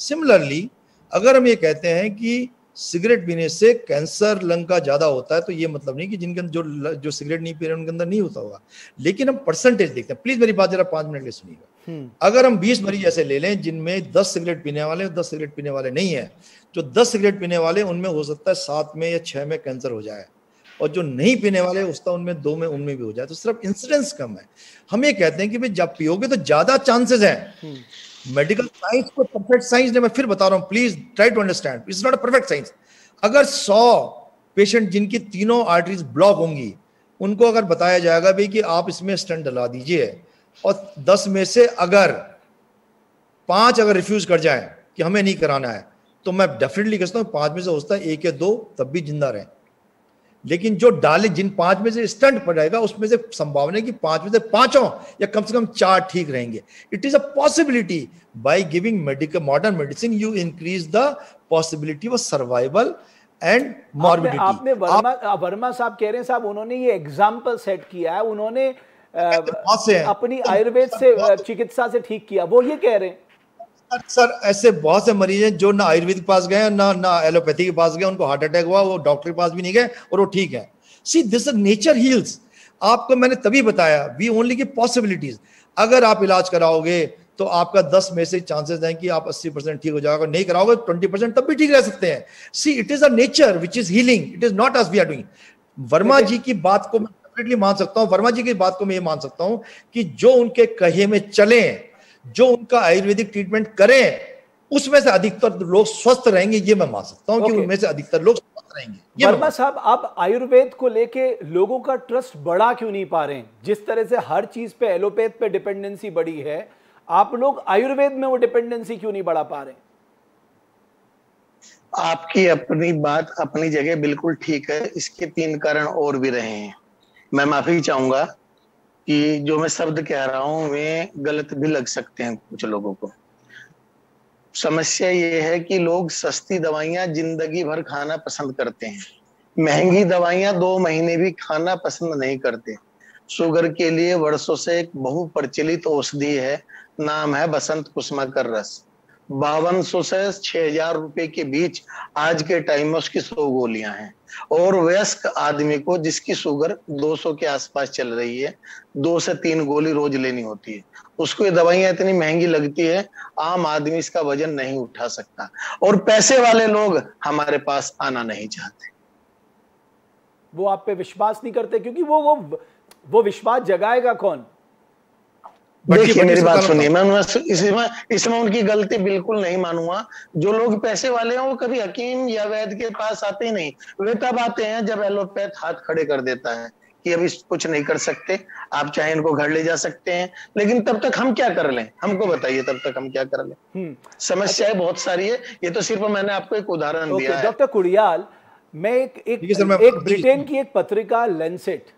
सिमिलरली अगर हम ये कहते हैं कि सिगरेट पीने से कैंसर लंग का ज्यादा होता है, तो ये मतलब नहीं कि जिनके अंदर जो सिगरेट नहीं पी रहे उनके अंदर नहीं होता होगा। लेकिन हम परसेंटेज देखते हैं। प्लीज मेरी बात जरा 5 मिनट के सुनिएगा। अगर हम 20 मरीज ऐसे ले लें जिनमें 10 सिगरेट पीने वाले और 10 सिगरेट पीने वाले नहीं है, जो 10 सिगरेट पीने वाले उनमें हो सकता है 7 में या 6 में कैंसर हो जाए, और जो नहीं पीने वाले उसका उनमें 2 में उनमें भी हो जाए, तो सिर्फ इंसिडेंस कम है। हम ये कहते हैं कि भाई जब पियोगे तो ज्यादा चांसेस है। मेडिकल साइंस को परफेक्ट साइंस ने, मैं फिर बता रहा हूं, please try to understand, it's not a perfect science. अगर 100 पेशेंट जिनकी तीनों आर्टरीज ब्लॉक होंगी, उनको अगर बताया जाएगा भाई कि आप इसमें स्टेंट डला दीजिए, और 10 में से अगर 5 अगर रिफ्यूज कर जाए कि हमें नहीं कराना है, तो मैं डेफिनेटली कहता हूं 5 में से हो सकता है 1 या 2 तब भी जिंदा रहे। लेकिन जो डाले, जिन 5 में से स्टंट पड़ेगा, उसमें से संभावना है कि 5 में से 5 या कम से कम 4 ठीक रहेंगे। It is a possibility. By giving medical modern medicine you increase the possibility of survival and morbidity. आपने वर्मा साहब कह रहे हैं साहब, उन्होंने ये एग्जाम्पल सेट किया है, उन्होंने अपनी आयुर्वेद से चिकित्सा से ठीक किया, वो ये कह रहे हैं। सर ऐसे बहुत से मरीज हैं जो ना आयुर्वेद के पास गए, ना एलोपैथी के पास गए, उनको हार्ट अटैक हुआ, वो डॉक्टर के पास भी नहीं गए और वो ठीक है। See this nature heels. आपको मैंने तभी बताया, वी ओनली गिव पॉसिबिलिटीज। अगर आप इलाज कराओगे तो आपका 10 में से चांसेस हैं कि आप 80% ठीक हो जाएगा, नहीं कराओगे 20% तब भी ठीक रह सकते हैं। See it is a nature which is healing, it is not us we are doing. Verma ji की बात को मैं डेफिनेटली मान सकता हूं, वर्मा जी की बात को मैं ये मान सकता हूं कि जो उनके कहे में चले, जो उनका आयुर्वेदिक ट्रीटमेंट करें, उसमें से अधिकतर लोग स्वस्थ रहेंगे, ये मैं मान सकता हूं कि उनमें से अधिकतर लोग स्वस्थ रहेंगे। वर्मा साहब, आप आयुर्वेद को लेके लोगों का ट्रस्ट बढ़ा क्यों नहीं पा रहे हैं? जिस तरह से हर चीज पे एलोपैथ पे डिपेंडेंसी बढ़ी है, आप लोग आयुर्वेद में वो डिपेंडेंसी क्यों नहीं बढ़ा पा रहे? आपकी अपनी बात अपनी जगह बिल्कुल ठीक है, इसके 3 कारण और भी रहे हैं। मैं माफी चाहूंगा कि जो मैं शब्द कह रहा हूं वे गलत भी लग सकते हैं कुछ लोगों को। समस्या ये है कि लोग सस्ती दवाइयां जिंदगी भर खाना पसंद करते हैं, महंगी दवाइयां 2 महीने भी खाना पसंद नहीं करते। शुगर के लिए वर्षों से एक बहुप्रचलित औषधि है, नाम है बसंत कुसुमा का रस। 5200 से 6000 रुपए के बीच आज के टाइम में उसकी 100 गोलियां हैं, और वयस्क आदमी को जिसकी शुगर 200 के आसपास चल रही है, 2 से 3 गोली रोज लेनी होती है। उसको ये दवाइयां इतनी महंगी लगती है, आम आदमी इसका वजन नहीं उठा सकता, और पैसे वाले लोग हमारे पास आना नहीं चाहते। वो आप पे विश्वास नहीं करते, क्योंकि वो विश्वास जगाएगा कौन? देखिए मेरी बात सुनिए, मैं इसमें उनकी गलती बिल्कुल नहीं मानूंगा। जो लोग पैसे वाले हैं वो कभी हकीम या वैद्य के पास आते ही नहीं। वे तब आते हैं जब एलोपैथ हाथ खड़े कर देता है कि अभी कुछ नहीं कर सकते, आप चाहे इनको घर ले जा सकते हैं, लेकिन तब तक हम क्या कर लें? हमको बताइए, तब तक हम क्या कर लें? समस्याएं बहुत सारी है, ये तो सिर्फ मैंने आपको एक उदाहरण दिया है। डॉक्टर कुड़ियाल, मैं एक ब्रिटेन की एक पत्रिका लैंसेट,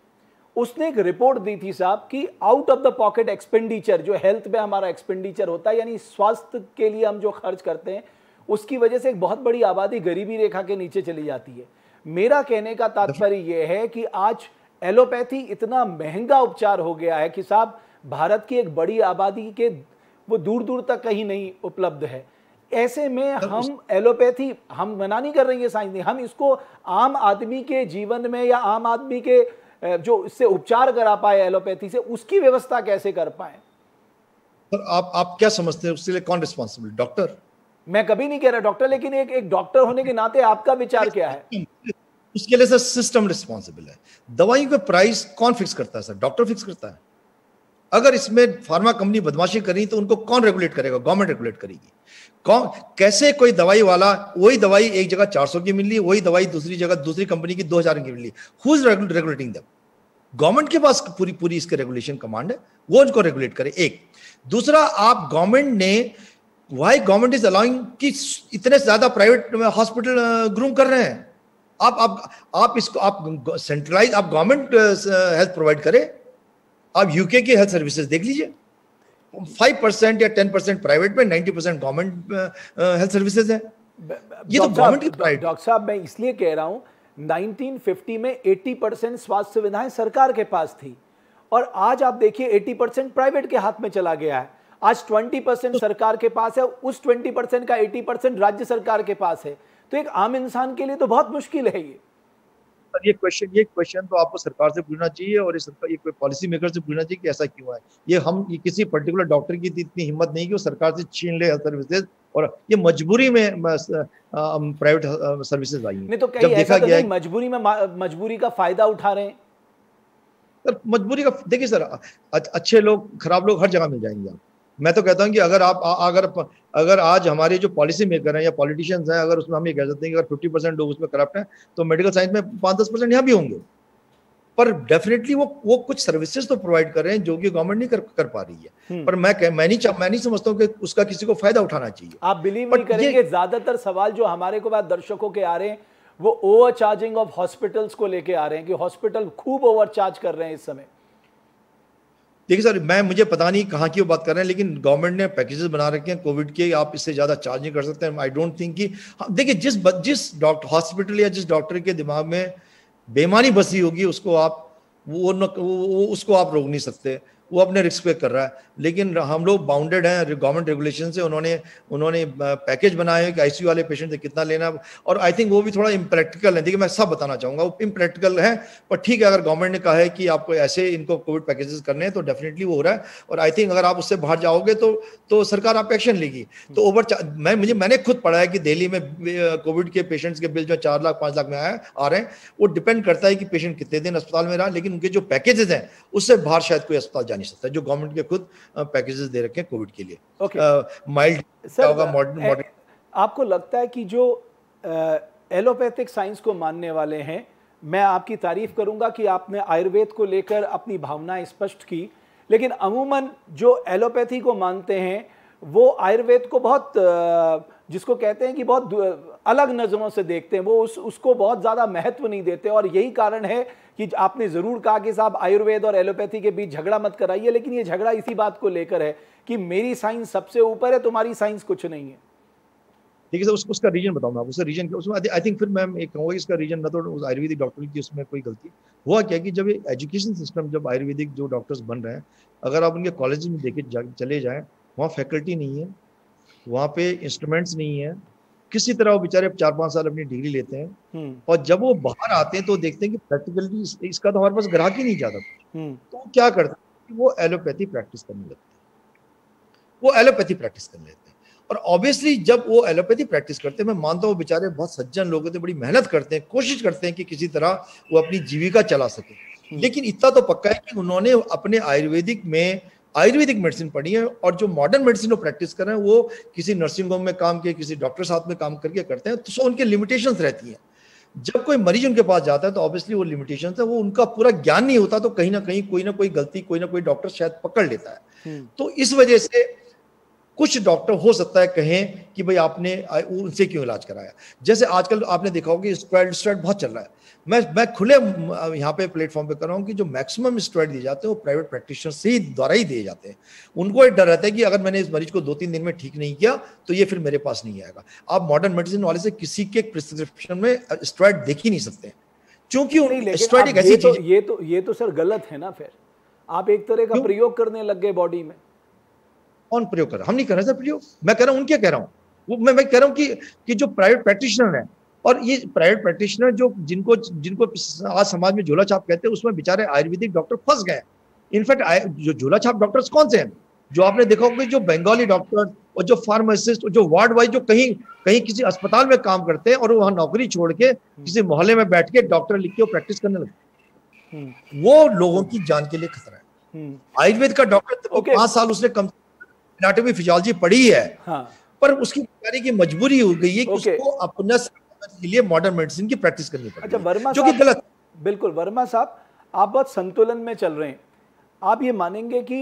उसने एक रिपोर्ट दी थी साहब कि out of the pocket expenditure, जो हेल्थ में हमारा एक्सपेंडिचर होता है, यानी स्वास्थ्य के लिए हम जो खर्च करते हैं, उसकी वजह से एक बहुत बड़ी आबादी गरीबी रेखा के नीचे चली जाती है। मेरा कहने का तात्पर्य यह है कि आज एलोपैथी इतना महंगा उपचार हो गया है कि साहब भारत की एक बड़ी आबादी के वो दूर दूर तक कहीं नहीं उपलब्ध है। ऐसे में हम एलोपैथी, हम मना नहीं कर रहे हैं साइंस नहीं, हम इसको आम आदमी के जीवन में या आम आदमी के जो इससे उपचार करा पाए एलोपैथी से, उसकी व्यवस्था कैसे कर पाए? सर आप क्या समझते हैं उसके लिए कौन रिस्पॉन्सिबल? डॉक्टर? मैं कभी नहीं कह रहा डॉक्टर, लेकिन एक डॉक्टर होने के नाते आपका विचार क्या है? उसके लिए सर सिस्टम रिस्पॉन्सिबल है। दवाई का प्राइस कौन फिक्स करता है? सर डॉक्टर फिक्स करता है। अगर इसमें फार्मा कंपनी बदमाशी करी तो उनको कौन रेगुलेट करेगा? गवर्नमेंट रेगुलेट करेगी। कौन, कैसे कोई दवाई वाला, वही दवाई एक जगह 400 की मिल रही है, वही दवाई दूसरी जगह दूसरी कंपनी की 2000 की मिल रही है? Who is regulating them? Government के पास पूरी इसके रेगुलेशन कमांड है, वो उनको रेगुलेट करे। एक दूसरा, आप गवर्नमेंट ने, व्हाई गवर्नमेंट इज अलाउइंग कि इतने ज्यादा प्राइवेट हॉस्पिटल ग्रूम कर रहे हैं? आप इसको आप सेंट्रलाइज, आप गवर्नमेंट हेल्थ प्रोवाइड करे। आप यूके की हेल्थ सर्विसेज देख लीजिए, 5% या 10% प्राइवेट में, 90% गवर्नमेंट हेल्थ सर्विसेज है। ये तो गवर्नमेंट की प्राइवेट। डॉक्टर साहब, मैं इसलिए कह रहा हूं 1950 में 80% स्वास्थ्य सुविधाएं सरकार के पास थी, और आज आप देखिए 80% प्राइवेट के हाथ में चला गया है। आज 20% सरकार के पास है, उस 20% का 80% राज्य सरकार के पास है। तो एक आम इंसान के लिए तो बहुत मुश्किल है ये। ये क्वेश्चन तो आपको सरकार से पूछना चाहिए, और ये कोई पॉलिसी मेकर से पूछना चाहिए कि ऐसा क्यों है। ये किसी पर्टिकुलर डॉक्टर की इतनी हिम्मत नहीं कि वो सरकार से छीन ले हेल्थ सर्विसेज और ये मजबूरी में प्राइवेट सर्विसेज आई हैं। नहीं तो कहीं ऐसा तो नहीं मजबूरी का फायदा उठा रहे हैं? सर मजबूरी का देखिए सर, अच्छे लोग खराब लोग हर जगह मिल जाएंगे। आप, मैं तो कहता हूँ कि अगर आज हमारे जो पॉलिसी मेकर हैं या पॉलिटिशियंस हैं, अगर उसमें हम ये कह सकते हैं कि अगर 50% लोग उसमें करप्ट हैं, तो मेडिकल साइंस में 5-10% यहाँ भी होंगे। पर डेफिनेटली वो कुछ सर्विसेज तो प्रोवाइड कर रहे हैं जो कि गवर्नमेंट नहीं कर पा रही है। पर मैं नहीं समझता हूँ कि उसका किसी को फायदा उठाना चाहिए। आप बिलीव नहीं करेंगे, ज्यादातर सवाल जो हमारे को बाद दर्शकों के आ रहे हैं वो ओवर चार्जिंग ऑफ हॉस्पिटल्स को लेके आ रहे हैं कि हॉस्पिटल खूब ओवर चार्ज कर रहे हैं इस समय। देखिए सर, मुझे पता नहीं कहाँ की वो बात कर रहे हैं, लेकिन गवर्नमेंट ने पैकेजेस बना रखे हैं कोविड के, आप इससे ज्यादा चार्ज नहीं कर सकते। आई डोंट थिंक कि देखिए जिस डॉक्टर हॉस्पिटल या जिस डॉक्टर के दिमाग में बेईमानी बसी होगी उसको आप उसको आप रोक नहीं सकते, वो अपने रिस्क पे कर रहा है। लेकिन हम लोग बाउंडेड हैं गवर्नमेंट रेगुलेशन से। उन्होंने पैकेज बनाए हैं कि आईसीयू वाले पेशेंट से कितना लेना, और आई थिंक वो भी थोड़ा इम्प्रैक्टिकल है। देखिए मैं सब बताना चाहूंगा, वो इम्प्रैक्टिकल है, पर ठीक है, अगर गवर्नमेंट ने कहा है कि आपको ऐसे इनको कोविड पैकेजेस करने हैं तो डेफिनेटली वो हो रहा है। और आई थिंक अगर आप उससे बाहर जाओगे तो सरकार आप एक्शन लेगी। तो मैंने खुद पढ़ा है कि दिल्ली में कोविड के पेशेंट्स के बिल जो 4 लाख 5 लाख में आ रहे हैं, वो डिपेंड करता है कि पेशेंट कितने दिन अस्पताल में रहा, लेकिन उनके जो पैकेजेस हैं उससे बाहर शायद कोई अस्पताल जा नहीं सकता, जो गवर्नमेंट के खुद पैकेजेस दे रखे हैं कोविड के लिए। माइल्ड होगा, मॉडरेट। आपको लगता है कि जो एलोपैथिक साइंस को मानने वाले हैं, मैं आपकी तारीफ करूंगा कि आपने आयुर्वेद को लेकर अपनी भावनाएं स्पष्ट की, लेकिन अमूमन जो एलोपैथी को मानते हैं वो आयुर्वेद को बहुत जिसको कहते हैं कि बहुत अलग नज़रों से देखते हैं, वो उसको बहुत ज़्यादा महत्व नहीं देते। और यही कारण है कि आपने ज़रूर कहा कि साहब आयुर्वेद और एलोपैथी के बीच झगड़ा मत कराइए, लेकिन ये झगड़ा इसी बात को लेकर है कि मेरी साइंस सबसे ऊपर है, तुम्हारी साइंस कुछ नहीं है। देखिए सर, उसका रीजन बताऊँ मैं आपको। उसका रीजन उसमें आई थिंक फिर मैं एक कहूँगा इसका रीजन ना तो आयुर्वेदिक डॉक्टर की उसमें कोई गलती हुआ क्या कि जब ये एजुकेशन सिस्टम, जब आयुर्वेदिक जो डॉक्टर्स बन रहे हैं, अगर आप उनके कॉलेज में देखे चले जाएँ, वहाँ फैकल्टी नहीं है, वहाँ पे इंस्ट्रूमेंट्स नहीं है, किसी तरह वो बेचारे 4-5 साल अपनी डिग्री लेते हैं, और जब वो बाहर आते हैं तो देखते हैं कि प्रैक्टिकली इसका तो हमारे पास ग्राहक ही नहीं जाता। तो क्या करते हैं कि वो एलोपैथी प्रैक्टिस करने लगते हैं, वो एलोपैथी प्रैक्टिस करने लगते हैं। और ऑब्वियसली जब वो एलोपैथी प्रैक्टिस करते हैं, मैं मानता हूँ बेचारे बहुत सज्जन लोग होते हैं, बड़ी मेहनत करते हैं, कोशिश करते हैं कि किसी तरह वो अपनी जीविका चला सके। लेकिन इतना तो पक्का है कि उन्होंने अपने आयुर्वेदिक मेडिसिन पढ़ी है, और जो मॉडर्न मेडिसिन वो प्रैक्टिस कर रहे हैं वो किसी नर्सिंग होम में काम किए, किसी डॉक्टर साथ में काम करके करते हैं, तो सो उनके लिमिटेशंस रहती हैं। जब कोई मरीज उनके पास जाता है तो ऑब्वियसली वो लिमिटेशंस है, वो उनका पूरा ज्ञान नहीं होता, तो कहीं ना कहीं कोई ना कोई गलती कोई ना कोई डॉक्टर शायद पकड़ लेता है। तो इस वजह से कुछ डॉक्टर हो सकता है कहें कि भाई आपने उनसे क्यों इलाज कराया। जैसे आजकल आपने देखा होगा स्टेरॉइड बहुत चल रहा है। मैं खुले यहाँ पे प्लेटफॉर्म पे कर रहा हूँ कि जो मैक्सिमम स्टेरॉइड दिए जाते हैं वो प्राइवेट प्रैक्टिशनर से ही द्वारा ही दिए जाते हैं। उनको एक डर रहता है कि अगर मैंने इस मरीज को 2-3 दिन में ठीक नहीं किया तो ये फिर मेरे पास नहीं आएगा। आप मॉडर्न मेडिसिन वाले से किसी के प्रिस्क्रिप्शन में स्टेरॉइड देख ही नहीं सकते, क्योंकि स्टेरॉइड एक ऐसी चीज ये तो सर गलत है ना। फिर आप एक तरह का प्रयोग करने लग गए बॉडी में। कौन प्रयोग कर रहा है? हम नहीं कर रहे सर प्रयोग। मैं कह रहा हूँ, उनके कह रहा हूँ, वो मैं कह रहा हूँ कि जो प्राइवेट प्रैक्टिशनर है, और ये प्राइवेट प्रैक्टिशनर जिनको आज समाज में झोला छाप कहते हैं, उसमें बेचारे आयुर्वेदिक डॉक्टर फंस गए। इनफैक्ट जो झोला छाप डॉक्टर्स कौन से हैं? जो आपने देखा होगा जो बंगाली डॉक्टर और जो फार्मासिस्ट और जो वार्ड वाइज जो कहीं किसी अस्पताल में काम करते हैं और वहां नौकरी छोड़ के किसी मोहल्ले में बैठ के डॉक्टर लिख के प्रैक्टिस करने लगते हैं, वो लोगों की जान के लिए खतरा है। आयुर्वेद का डॉक्टर 5 साल उसने कम एनाटॉमी फिजियोलॉजी पढ़ी है, पर उसकी बेचारे की मजबूरी हो गई है कि उसको अपना के लिए मॉडर्न मेडिसिन की प्रैक्टिस करनी पड़ती है। अच्छा वर्मा जो कि गलत। बिल्कुल वर्मा साहब, आप बहुत संतुलन में चल रहे हैं। आप ये मानेंगे कि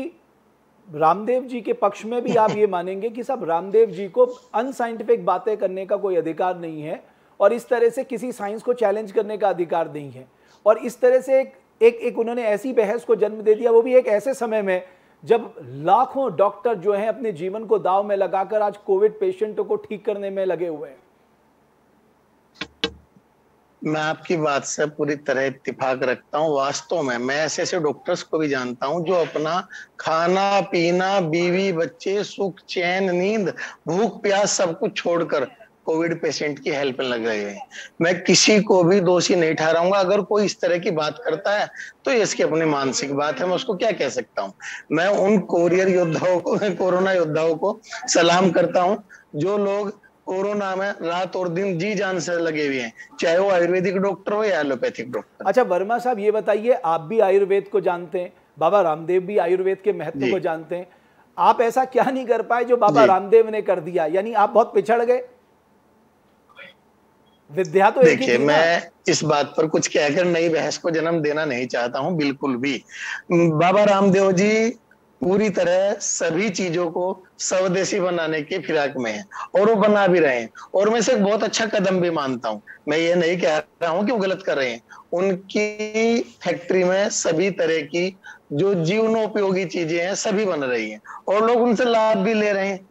रामदेव जी के पक्ष में भी आप ये मानेंगे कि साहब रामदेव जी को अनसाइंटिफिक बातें करने का कोई अधिकार नहीं है, और इस तरह से किसी साइंस को चैलेंज करने का अधिकार नहीं है, और इस तरह से एक उन्होंने ऐसी बहस को जन्म दे दिया, वो भी एक ऐसे समय में जब लाखों डॉक्टर जो हैं अपने जीवन को दांव में लगाकर आज कोविड पेशेंटों को ठीक करने में लगे हुए हैं। मैं आपकी बात से पूरी तरह इत्तेफाक रखता हूँ। वास्तव में मैं ऐसे डॉक्टर्स को भी जानता हूँ जो अपना खाना पीना, बीवी बच्चे, सुख चैन नींद, भूख प्यास सब कुछ छोड़कर कोविड पेशेंट की हेल्प में लग रहे हैं। मैं किसी को भी दोषी नहीं ठहराऊंगा। अगर कोई इस तरह की बात करता है तो ये इसकी अपनी मानसिक बात है, मैं उसको क्या कह सकता हूँ। मैं उन कोरोना योद्धाओं को सलाम करता हूँ जो लोग कोरोना में रात और दिन जी जान से लगे हुए हैं, चाहे वो आयुर्वेदिक डॉक्टर हो या एलोपैथिक डॉक्टर। अच्छा वर्मा साहब, ये बताइए, आप भी आयुर्वेद को जानते हैं, बाबा रामदेव भी आयुर्वेद के महत्व को जानते हैं, आप ऐसा क्या नहीं कर पाए जो बाबा रामदेव ने कर दिया? यानी आप बहुत पिछड़ गए। विद्या तो एक ही थी ना। मैं इस बात पर कुछ कहकर नई बहस को जन्म देना नहीं चाहता हूं, बिल्कुल भी। बाबा रामदेव जी पूरी तरह सभी चीजों को स्वदेशी बनाने की फिराक में है और वो बना भी रहे हैं, और मैं इसे एक बहुत अच्छा कदम भी मानता हूं। मैं ये नहीं कह रहा हूं कि वो गलत कर रहे हैं। उनकी फैक्ट्री में सभी तरह की जो जीवनोपयोगी चीजें हैं सभी बन रही हैं और लोग उनसे लाभ भी ले रहे हैं।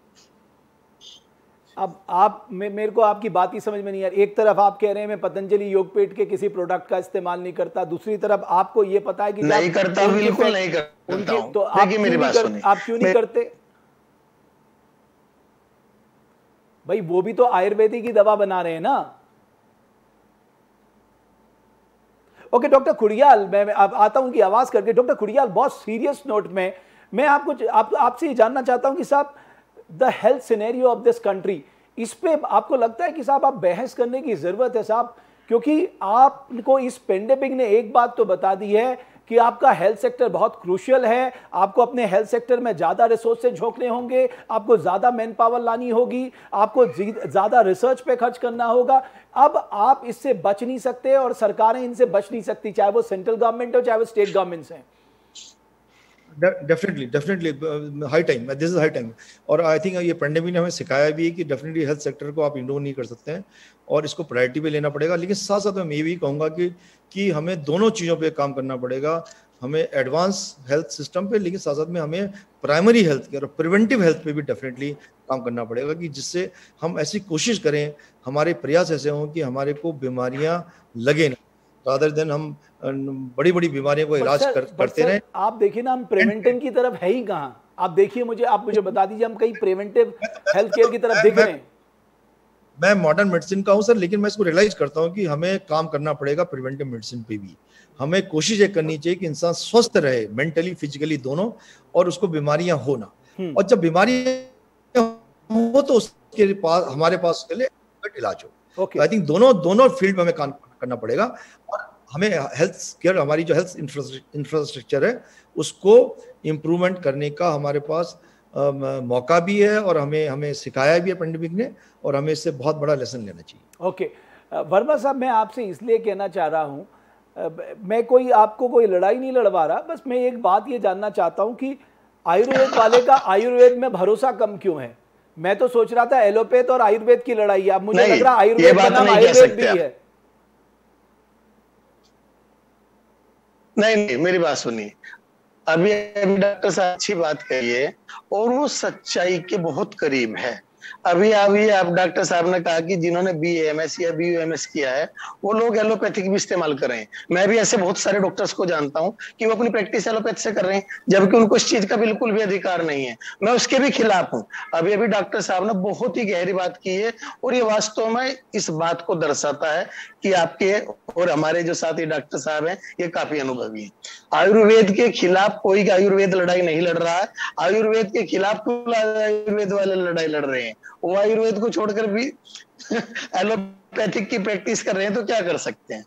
अब आप मेरे को आपकी बात ही समझ में नहीं आ रही। एक तरफ आप कह रहे हैं मैं पतंजलि योगपीठ के किसी प्रोडक्ट का इस्तेमाल नहीं करता, दूसरी तरफ आपको ये पता है कि नहीं करता, बिल्कुल नहीं करता हूं। तो आप क्यों नहीं करते भाई? वो भी तो आयुर्वेदिक की दवा बना रहे हैं ना। ओके डॉक्टर खुड़ियाल, मैं अब आता हूं कि आवाज करके। डॉक्टर खुड़ियाल, बहुत सीरियस नोट में मैं आपसे ये जानना चाहता हूं कि साहब the health scenario of this country, इस पे आपको लगता है कि साहब आप बहस करने की जरूरत है साहब? क्योंकि आपको इस पेंडेमिक ने एक बात तो बता दी है कि आपका हेल्थ सेक्टर बहुत क्रूशियल है, आपको अपने हेल्थ सेक्टर में ज्यादा रिसोर्सेज झोंकने होंगे, आपको ज्यादा मैन पावर लानी होगी, आपको ज्यादा रिसर्च पे खर्च करना होगा। अब आप इससे बच नहीं सकते और सरकारें इनसे बच नहीं सकती, चाहे वो सेंट्रल गवर्नमेंट हो चाहे वो स्टेट गवर्नमेंट्स हैं। Definitely high time, this is high time. और आई थिंक ये पेंडेमिक ने हमें सिखाया भी है कि डेफिनेटली हेल्थ सेक्टर को आप इग्नोर नहीं कर सकते हैं और इसको प्रायोरिटी पे लेना पड़ेगा। लेकिन साथ साथ मैं ये भी कहूँगा कि हमें दोनों चीज़ों पे काम करना पड़ेगा। हमें एडवांस हेल्थ सिस्टम पे, लेकिन साथ साथ में हमें प्राइमरी हेल्थ केयर और प्रिवेंटिव हेल्थ पे भी डेफिनेटली काम करना पड़ेगा, कि जिससे हम ऐसी कोशिश करें, हमारे प्रयास ऐसे हों कि हमारे को बीमारियां लगे ना, रादर देन हम बड़ी बड़ी बीमारियों को इलाज करते रहे। आप देखिए ना, हम प्रिवेंटिव की तरफ है ही कहाँ। आप देखिए, आप मुझे बता दीजिए, हम कहीं प्रिवेंटिव हेल्थ केयर की तरफ दिख रहे हैं? मैं मॉडर्न मेडिसिन का हूं सर, लेकिन मैं इसको रियलाइज करता हूं कि हमें काम करना पड़ेगा प्रिवेंटिव मेडिसिन पे भी। हमें कोशिश ये करनी चाहिए कि इंसान स्वस्थ रहे, मेंटली फिजिकली दोनों, और उसको बीमारियां हो ना। और जब बीमारियां हो तो उसके पास, हमारे पास उसके लिए इलाज हो। आई थिंक दोनों फील्ड में हमें काम करना पड़ेगा। और हमें हेल्थ केयर, हमारी जो हेल्थ इंफ्रास्ट्रक्चर है, उसको इम्प्रूवमेंट करने का हमारे पास मौका भी है, और हमें सिखाया भी है पेंडेमिक ने, और हमें इससे बहुत बड़ा लेसन लेना चाहिए। ओके वर्मा साहब, मैं आपसे इसलिए कहना चाह रहा हूँ, मैं आपको कोई लड़ाई नहीं लड़वा रहा, बस मैं एक बात ये जानना चाहता हूँ कि आयुर्वेद वाले का आयुर्वेद में भरोसा कम क्यों है? मैं तो सोच रहा था एलोपैथ और आयुर्वेद की लड़ाई है, अब मुझे लग रहा है आयुर्वेद का नाम आयुर्वेद भी है। नहीं, मेरी बात सुनिए। अभी डॉक्टर साहब अच्छी बात कही है और वो सच्चाई के बहुत करीब है। अभी आप डॉक्टर साहब ने कहा कि जिन्होंने BAMS या BUMS किया है वो लोग एलोपैथिक भी इस्तेमाल कर रहे हैं। मैं भी ऐसे बहुत सारे डॉक्टर्स को जानता हूं कि वो अपनी प्रैक्टिस एलोपैथ से कर रहे हैं, जबकि उनको इस चीज का बिल्कुल भी अधिकार नहीं है। मैं उसके भी खिलाफ हूं। अभी डॉक्टर साहब ने बहुत ही गहरी बात की है, और ये वास्तव में इस बात को दर्शाता है कि आपके और हमारे जो साथी डॉक्टर साहब हैं ये काफी अनुभवी हैं। आयुर्वेद के खिलाफ कोई आयुर्वेद लड़ाई नहीं लड़ रहा है। आयुर्वेद के खिलाफ आयुर्वेद वाले लड़ाई लड़ रहे हैं। वो आयुर्वेद को छोड़कर भी एलोपैथिक की प्रैक्टिस कर रहे हैं, तो क्या कर सकते हैं।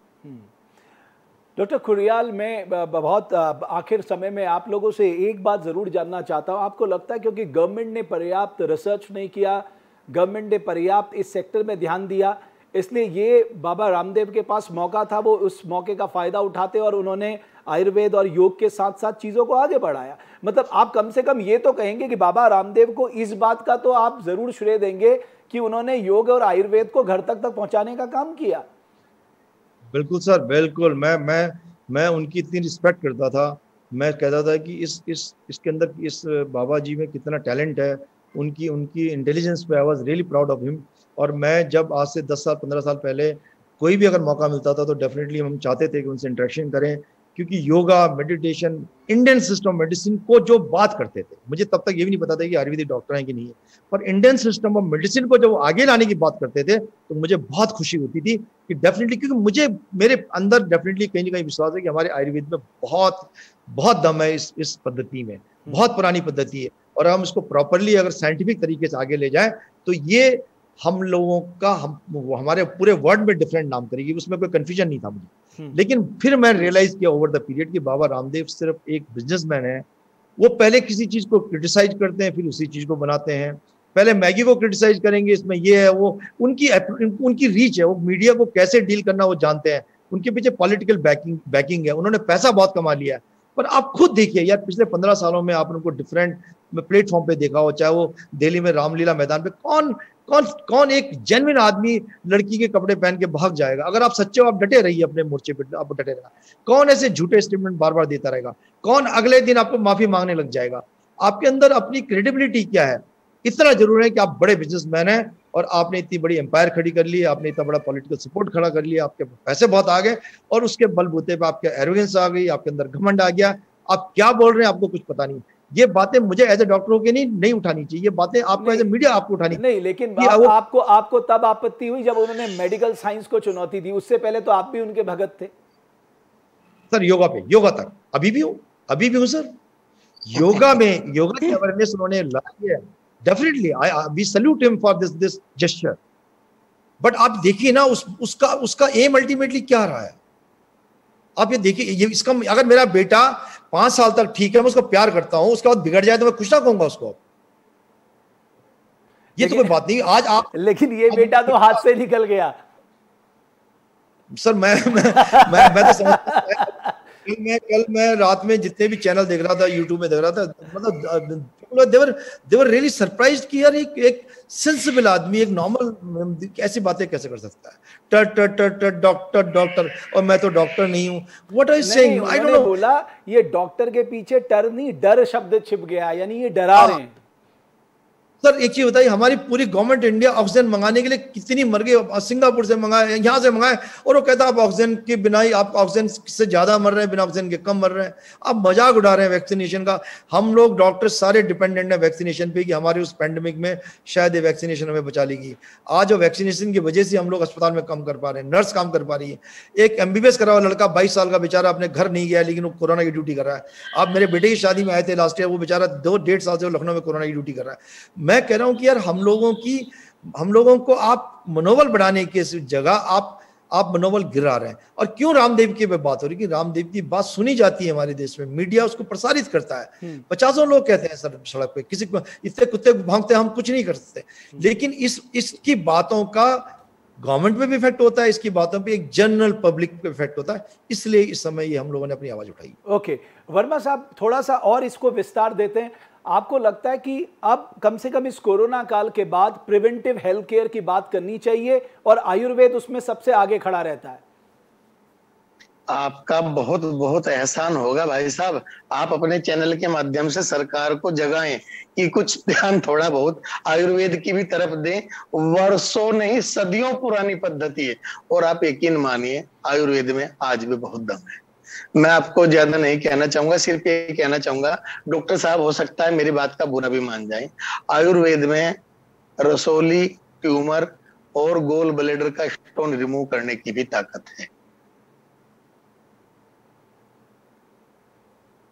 डॉक्टर खुड़ियाल, मैं बहुत आखिर समय में आप लोगों से एक बात जरूर जानना चाहता हूं। आपको लगता है क्योंकि गवर्नमेंट ने पर्याप्त रिसर्च नहीं किया, गवर्नमेंट ने पर्याप्त इस सेक्टर में ध्यान दिया, इसलिए ये बाबा रामदेव के पास मौका था, वो उस मौके का फायदा उठाते और उन्होंने आयुर्वेद और योग के साथ साथ चीजों को आगे बढ़ाया? मतलब आप कम से कम ये तो कहेंगे कि बाबा रामदेव को इस बात का तो आप जरूर श्रेय देंगे कि उन्होंने योग और आयुर्वेद को घर तक पहुंचाने का काम किया। बिल्कुल सर, बिल्कुल। मैं उनकी इतनी रिस्पेक्ट करता था। मैं कहता था कि इसके अंदर इस बाबा जी में कितना टैलेंट है, उनकी इंटेलिजेंस पे I was really proud of him. और मैं जब आज से 10 साल 15 साल पहले कोई भी अगर मौका मिलता था तो डेफिनेटली हम चाहते थे कि उनसे इंटरेक्शन करें, क्योंकि yoga, meditation, Indian system medicine को जो बात करते थे, मुझे तब तक ये भी नहीं पता था कि आयुर्वेदिक डॉक्टर हैं कि नहीं है, पर इंडियन सिस्टम ऑफ मेडिसिन को जब आगे लाने की बात करते थे तो मुझे बहुत खुशी होती थी कि डेफिनेटली, क्योंकि मेरे अंदर डेफिनेटली कहीं ना कहीं विश्वास है कि हमारे आयुर्वेद में बहुत बहुत दम है, इस पद्धति में बहुत पुरानी पद्धति है। और हम इसको प्रॉपरली अगर साइंटिफिक तरीके से आगे ले जाएं तो ये हम लोगों का हमारे पूरे वर्ल्ड में डिफरेंट नाम करेगी, उसमें कोई कंफ्यूजन नहीं था मुझे। लेकिन फिर मैं रियलाइज किया ओवर द पीरियड कि बाबा रामदेव सिर्फ एक बिजनेसमैन है। वो पहले किसी चीज को क्रिटिसाइज करते हैं, फिर उसी चीज को बनाते हैं। पहले मैगी को क्रिटिसाइज करेंगे, इसमें ये है वो, उनकी रीच है, वो मीडिया को कैसे डील करना वो जानते हैं। उनके पीछे पॉलिटिकल बैकिंग है, उन्होंने पैसा बहुत कमा लिया है। पर आप खुद देखिए यार, पिछले 15 सालों में आपने उनको डिफरेंट प्लेटफॉर्म पे देखा हो, चाहे वो दिल्ली में रामलीला मैदान पे कौन कौन कौन एक जेन्युइन आदमी लड़की के कपड़े पहन के भाग जाएगा? अगर आप सच्चे हो, आप डटे रहिए अपने मोर्चे पे, आप डटे रहना। कौन ऐसे झूठे स्टेटमेंट बार बार देता रहेगा? कौन अगले दिन आपको माफी मांगने लग जाएगा? आपके अंदर अपनी क्रेडिबिलिटी क्या है? इतना जरूर है कि आप बड़े बिजनेसमैन हैं और आपने इतनी बड़ी एम्पायर खड़ी कर ली, आपने इतना बड़ा पॉलिटिकल सपोर्ट खड़ा कर लिया, आपके पैसे बहुत आ गए और उसके बलबूते पे आपके एरोगेंस आ गई, आपके अंदर घमंड आ गया। आप क्या बोल रहे हैं आपको कुछ पता नहीं। ये बातें मुझे एज ए डॉक्टर होकर नहीं उठानी चाहिए, ये बातें आपको एज ए मीडिया आपको उठानी नहीं। लेकिन आपको तब आपत्ति हुई जब उन्होंने मेडिकल साइंस को चुनौती दी, उससे पहले तो आप भी उनके भगत थे सर। योगा तक अभी भी हूं सर। योगा की अवेयरनेस उन्होंने लाई है। Definitely we salute him for this gesture. But आप देखिए ना उसका एम अल्टीमेटली क्या रहा है। आप ये देखिए, ये इसका अगर मेरा बेटा 5 साल तक ठीक है, मैं उसको प्यार करता हूं, उसके बाद बिगड़ जाए तो मैं कुछ ना कहूंगा उसको। ये तो कोई बात नहीं। आज आप लेकिन ये बेटा तो हाथ से निकल गया सर। मैं तो समझ कल मैं रात में जितने भी चैनल देख रहा था, यूट्यूब में देख रहा था, मतलब देवर रियली सरप्राइज्ड कि यार एक सेंसिबल आदमी, एक नॉर्मल ऐसी बातें कैसे कर सकता है? डॉक्टर और मैं तो डॉक्टर नहीं हूं। What are you saying? I don't know. बोला ये डॉक्टर के पीछे टर नहीं, डर शब्द छिप गया, यानी ये डरा रहे हैं। सर एक चीज बताइए, हमारी पूरी गवर्नमेंट इंडिया ऑक्सीजन मंगाने के लिए कितनी मर गई। सिंगापुर से मंगाए, यहां से मंगाए, और वो कहता है आप ऑक्सीजन के बिना ही, आप ऑक्सीजन से ज्यादा मर रहे हैं, बिना ऑक्सीजन के कम मर रहे हैं। आप मजाक उड़ा रहे हैं वैक्सीनेशन का। हम लोग डॉक्टर सारे डिपेंडेंट है वैक्सीनेशन पे कि हमारी उस पैंडेमिक में शायद ये वैक्सीनेशन हमें बचा लेगी। आज वैक्सीनेशन की वजह से हम लोग अस्पताल में कम कर पा रहे हैं, नर्स काम कर पा रही है। एक MBBS करा हुआ लड़का 22 साल का बेचारा अपने घर नहीं गया, लेकिन वो कोरोना की ड्यूटी कर रहा है। आप मेरे बेटे की शादी में आए थे लास्ट ईयर, वो बेचारा 2-1.5 साल से वो लखनऊ में कोरोना की ड्यूटी कर रहा है। मैं कह रहा हूं कि यार हम लोगों को आप मनोबल बढ़ाने की जगह आप मनोबल गिरा रहे हैं। और क्यों रामदेव की बात हो रही है कि रामदेव की बात सुनी जाती है हमारे देश में, मीडिया उसको प्रसारित करता है। 50 लोग कहते हैं सर सड़क पे, किसी को इतने कुत्ते भागते हम कुछ नहीं कर सकते। लेकिन इसकी बातों का गवर्नमेंट पे भी इफेक्ट होता है, इसकी बातों पे एक जनरल पब्लिक पे इफेक्ट होता है। इसलिए इस समय ये हम लोगों ने अपनी आवाज उठाई। ओके, वर्मा साहब थोड़ा सा और इसको विस्तार देते हैं। आपको लगता है कि अब कम से कम इस कोरोना काल के बाद प्रिवेंटिव हेल्थ केयर की बात करनी चाहिए और आयुर्वेद उसमें सबसे आगे खड़ा रहता है? आपका बहुत बहुत एहसान होगा भाई साहब, आप अपने चैनल के माध्यम से सरकार को जगाएं कि कुछ ध्यान थोड़ा बहुत आयुर्वेद की भी तरफ दें। वर्षों नहीं सदियों पुरानी पद्धति है और आप यकीन मानिए आयुर्वेद में आज भी बहुत दम है। मैं आपको ज्यादा नहीं कहना चाहूंगा, सिर्फ ये कहना चाहूंगा, डॉक्टर साहब हो सकता है मेरी बात का बुरा भी मान जाए, आयुर्वेद में रसोली, ट्यूमर और गोल ब्लैडर का स्टोन रिमूव करने की भी ताकत है।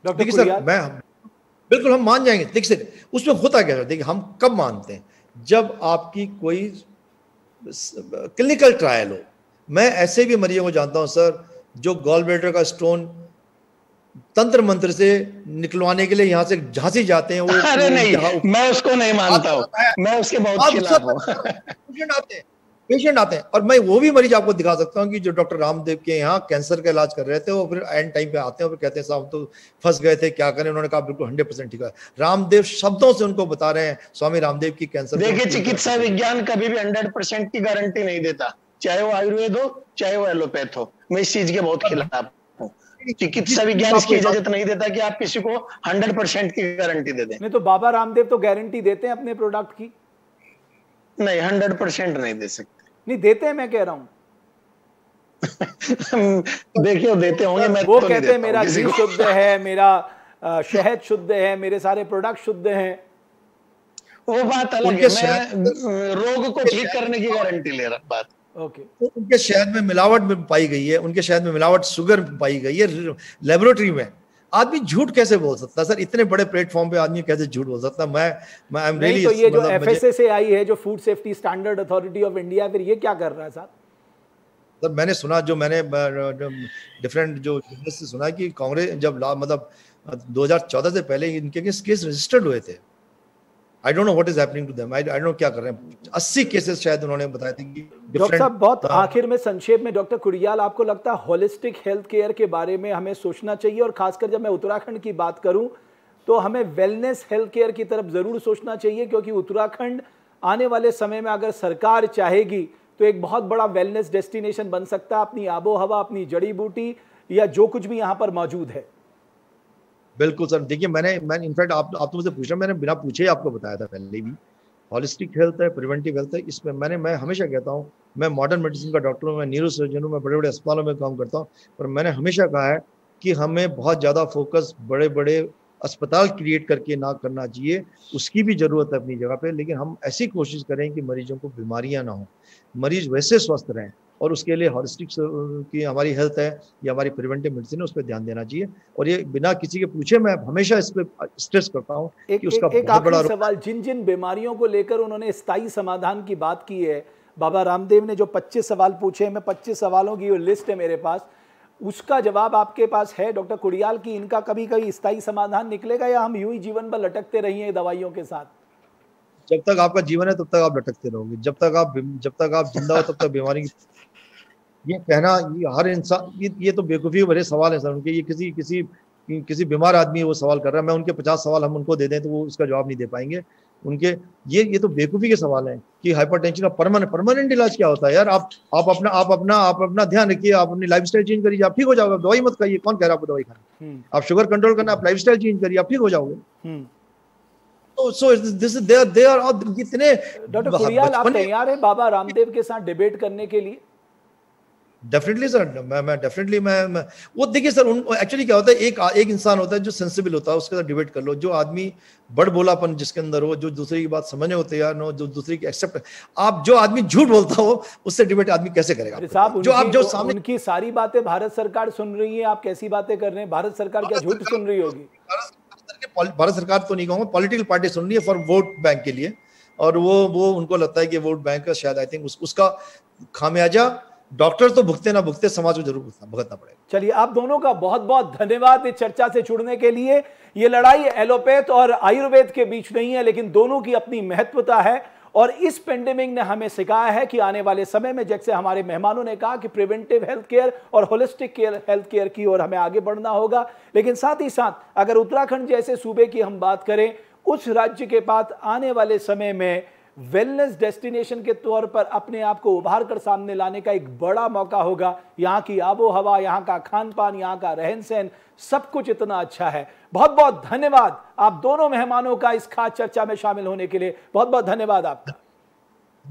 देखिए सर, बिल्कुल हम मान जाएंगे। देखिए उसमें होता क्या है, देखिए हम कब मानते हैं, जब आपकी कोई क्लिनिकल ट्रायल हो। मैं ऐसे भी मरीजों को जानता हूं सर, जो गॉल ब्लैडर का स्टोन तंत्र मंत्र से निकलवाने के लिए यहाँ से झांसी जाते हैं। वो अरे नहीं, मैं उसको नहीं मानता हूँ, मैं उसके बहुत खिलाफ हूँ। पेशेंट आते हैं और मैं वो भी मरीज आपको दिखा सकता हूँ कि जो डॉक्टर रामदेव के यहाँ कैंसर का इलाज कर रहे थे, वो फिर एंड टाइम पे आते हैं और फिर कहते हैं साहब तो फंस गए थे, क्या करें। उन्होंने कहा बिल्कुल 100% ठीक है। रामदेव शब्दों से उनको बता रहे हैं, स्वामी रामदेव की कैंसर। देखिए चिकित्सा विज्ञान कभी भी 100% की गारंटी नहीं देता, चाहे वो आयुर्वेद हो चाहे वो एलोपैथ हो। मैं इस चीज के बहुत खिलाफ हूँ। चिकित्सा विज्ञान इसकी इजाजत नहीं देता कि आप किसी को 100% की गारंटी दे दें। नहीं तो बाबा रामदेव तो गारंटी देते हैं अपने प्रोडक्ट की। नहीं, 100% नहीं दे सकते। नहीं देते हैं, मैं कह रहा हूं। देखिए देते होंगे, मैं वो तो कहते हैं मेरा घी शुद्ध है, मेरा शहद शुद्ध है, मेरे सारे प्रोडक्ट शुद्ध हैं। वो बात अलग है, मैं रोग को ठीक करने की गारंटी ले रहा बात। ओके। उनके शहद में मिलावट पाई गई है, उनके शहद में मिलावट शुगर पाई गई है लेबोरेटरी में। आदमी झूठ कैसे बोल सकता है सर? इतने बड़े प्लेटफॉर्म पे आदमी कैसे झूठ बोल सकता है? मैं आई एम रियली, तो ये जो एफएसए से आई है, जो food safety standard authority of India, फिर ये क्या कर रहा है साहब? सर मैंने सुना, जो मैंने डिफरेंट जो से सुना कि कांग्रेस जब मतलब 2014 से पहले इनके केस रजिस्टर्ड हुए थे। I don't know what is happening to them, I don't know क्या कर रहे हैं। 80 केसेस शायद उन्होंने बताए थे कि डॉक्टर साहब बहुत आखिर में संक्षेप में, डॉक्टर कुरियाल, आपको लगता है होलिस्टिक हेल्थ केयर के बारे में हमें सोचना चाहिए? और खासकर जब मैं उत्तराखंड की बात करूं तो हमें वेलनेस हेल्थ केयर की तरफ जरूर सोचना चाहिए, क्योंकि उत्तराखंड आने वाले समय में अगर सरकार चाहेगी तो एक बहुत बड़ा वेलनेस डेस्टिनेशन बन सकता है, अपनी आबो हवा, अपनी जड़ी बूटी या जो कुछ भी यहाँ पर मौजूद है। बिल्कुल सर, देखिए मैंने इनफैक्ट आप तो मुझसे पूछा, मैंने बिना पूछे ही आपको बताया था पहले भी। हॉलिस्टिक हेल्थ है, प्रिवेंटिव हेल्थ है, इसमें मैं हमेशा कहता हूँ, मैं मॉडर्न मेडिसिन का डॉक्टर हूँ, मैं न्यूरो सर्जन हूँ, मैं बड़े बड़े अस्पतालों में काम करता हूँ, पर मैंने हमेशा कहा है कि हमें बहुत ज़्यादा फोकस बड़े बड़े अस्पताल क्रिएट करके ना करना चाहिए। उसकी भी ज़रूरत है अपनी जगह पे, लेकिन हम ऐसी कोशिश करें कि मरीजों को बीमारियाँ ना हो, मरीज वैसे स्वस्थ रहें, और उसके लिए हॉलिस्टिक की हमारी हेल्थ है या हमारी प्रिवेंटिव मेडिसिन है, उस पर ध्यान देना चाहिए। और ये बिना किसी के पूछे मैं हमेशा इस पर स्ट्रेस करता हूँ कि उसका बहुत बड़ा सवाल, जिन जिन बीमारियों को लेकर उन्होंने स्थायी समाधान की बात की है, बाबा रामदेव ने जो 25 सवाल पूछे, मैं 25 सवालों की लिस्ट है मेरे पास, उसका जवाब आपके पास है डॉक्टर कुरियाल की इनका कभी कभी स्थायी समाधान निकलेगा, या हम यूं ही जीवन भर लटकते रहिए दवाइयों के साथ? जब तक आपका जीवन है तब तक आप लटकते रहोगे, जब तक आप जिंदा हो तब तक बीमारी की, ये कहना, ये हर इंसान, ये तो बेवकूफ़ी भरे सवाल है सर उनके। ये किसी बीमार आदमी वो सवाल कर रहा है, मैं उनके 50 सवाल हम उनको दे दें तो वो उसका जवाब नहीं दे पाएंगे। उनके ये तो बेवकूफ़ी के सवाल हैं कि हाइपरटेंशन का परमानेंट इलाज क्या होता है यार? आप अपना ध्यान रखिए, आप अपनी लाइफस्टाइल चेंज करिए, आप ठीक हो जाओगे। दवाई मत खाइए, कौन कह रहा है आपको दवाई खाना? आप शुगर कंट्रोल करना, आप लाइफस्टाइल चेंज करिए, आप ठीक हो जाओगे। So this is they are इतने। डॉक्टर कुरियाल, आप तैयार हैं बाबा रामदेव के साथ डिबेट करने के लिए? डेफिनेटली सर, मैं वो देखिए सर, एक्चुअली क्या होता है, एक इंसान होता है जो सेंसिबल होता है, उसके साथ डिबेट कर लो। जो आदमी बड़ बोलापन जिसके अंदर हो, जो दूसरे की बात समझने हो तैयार हो, जो दूसरे की एक्सेप्ट, आप जो आदमी झूठ बोलता हो उससे डिबेट आदमी कैसे करेगा? साहब, जो सामने उनकी सारी बातें भारत सरकार सुन रही है, आप कैसी बातें कर रहे हैं? भारत सरकार क्या झूठ सुन रही होगी? भारत सरकार तो नहीं कहूंगा, पॉलिटिकल पार्टी सुन रही है फॉर वोट बैंक के लिए, और वो उनको लगता है कि वोट बैंक का शायद, आई थिंक उसका खामियाजा डॉक्टर तो भुगते ना भुगते, समाज को जरूर भुगतना पड़ेगा। चलिए, आप दोनों का बहुत बहुत धन्यवाद इस चर्चा से जुड़ने के लिए। ये लड़ाई एलोपैथ और आयुर्वेद के बीच नहीं है, लेकिन दोनों की अपनी महत्वता है, और इस पेंडेमिक ने हमें सिखाया है कि आने वाले समय में, जैसे हमारे मेहमानों ने कहा, कि प्रिवेंटिव हेल्थ केयर और होलिस्टिक हेल्थ केयर की ओर हमें आगे बढ़ना होगा। लेकिन साथ ही साथ अगर उत्तराखंड जैसे सूबे की हम बात करें, उस राज्य के पास आने वाले समय में वेलनेस डेस्टिनेशन के तौर पर अपने आप को उभार कर सामने लाने का एक बड़ा मौका होगा। यहाँ की आबो हवा, यहाँ का खान पान, यहाँ का रहन सहन, सब कुछ इतना अच्छा है। बहुत बहुत धन्यवाद आप दोनों मेहमानों का इस खास चर्चा में शामिल होने के लिए। बहुत बहुत धन्यवाद आपका।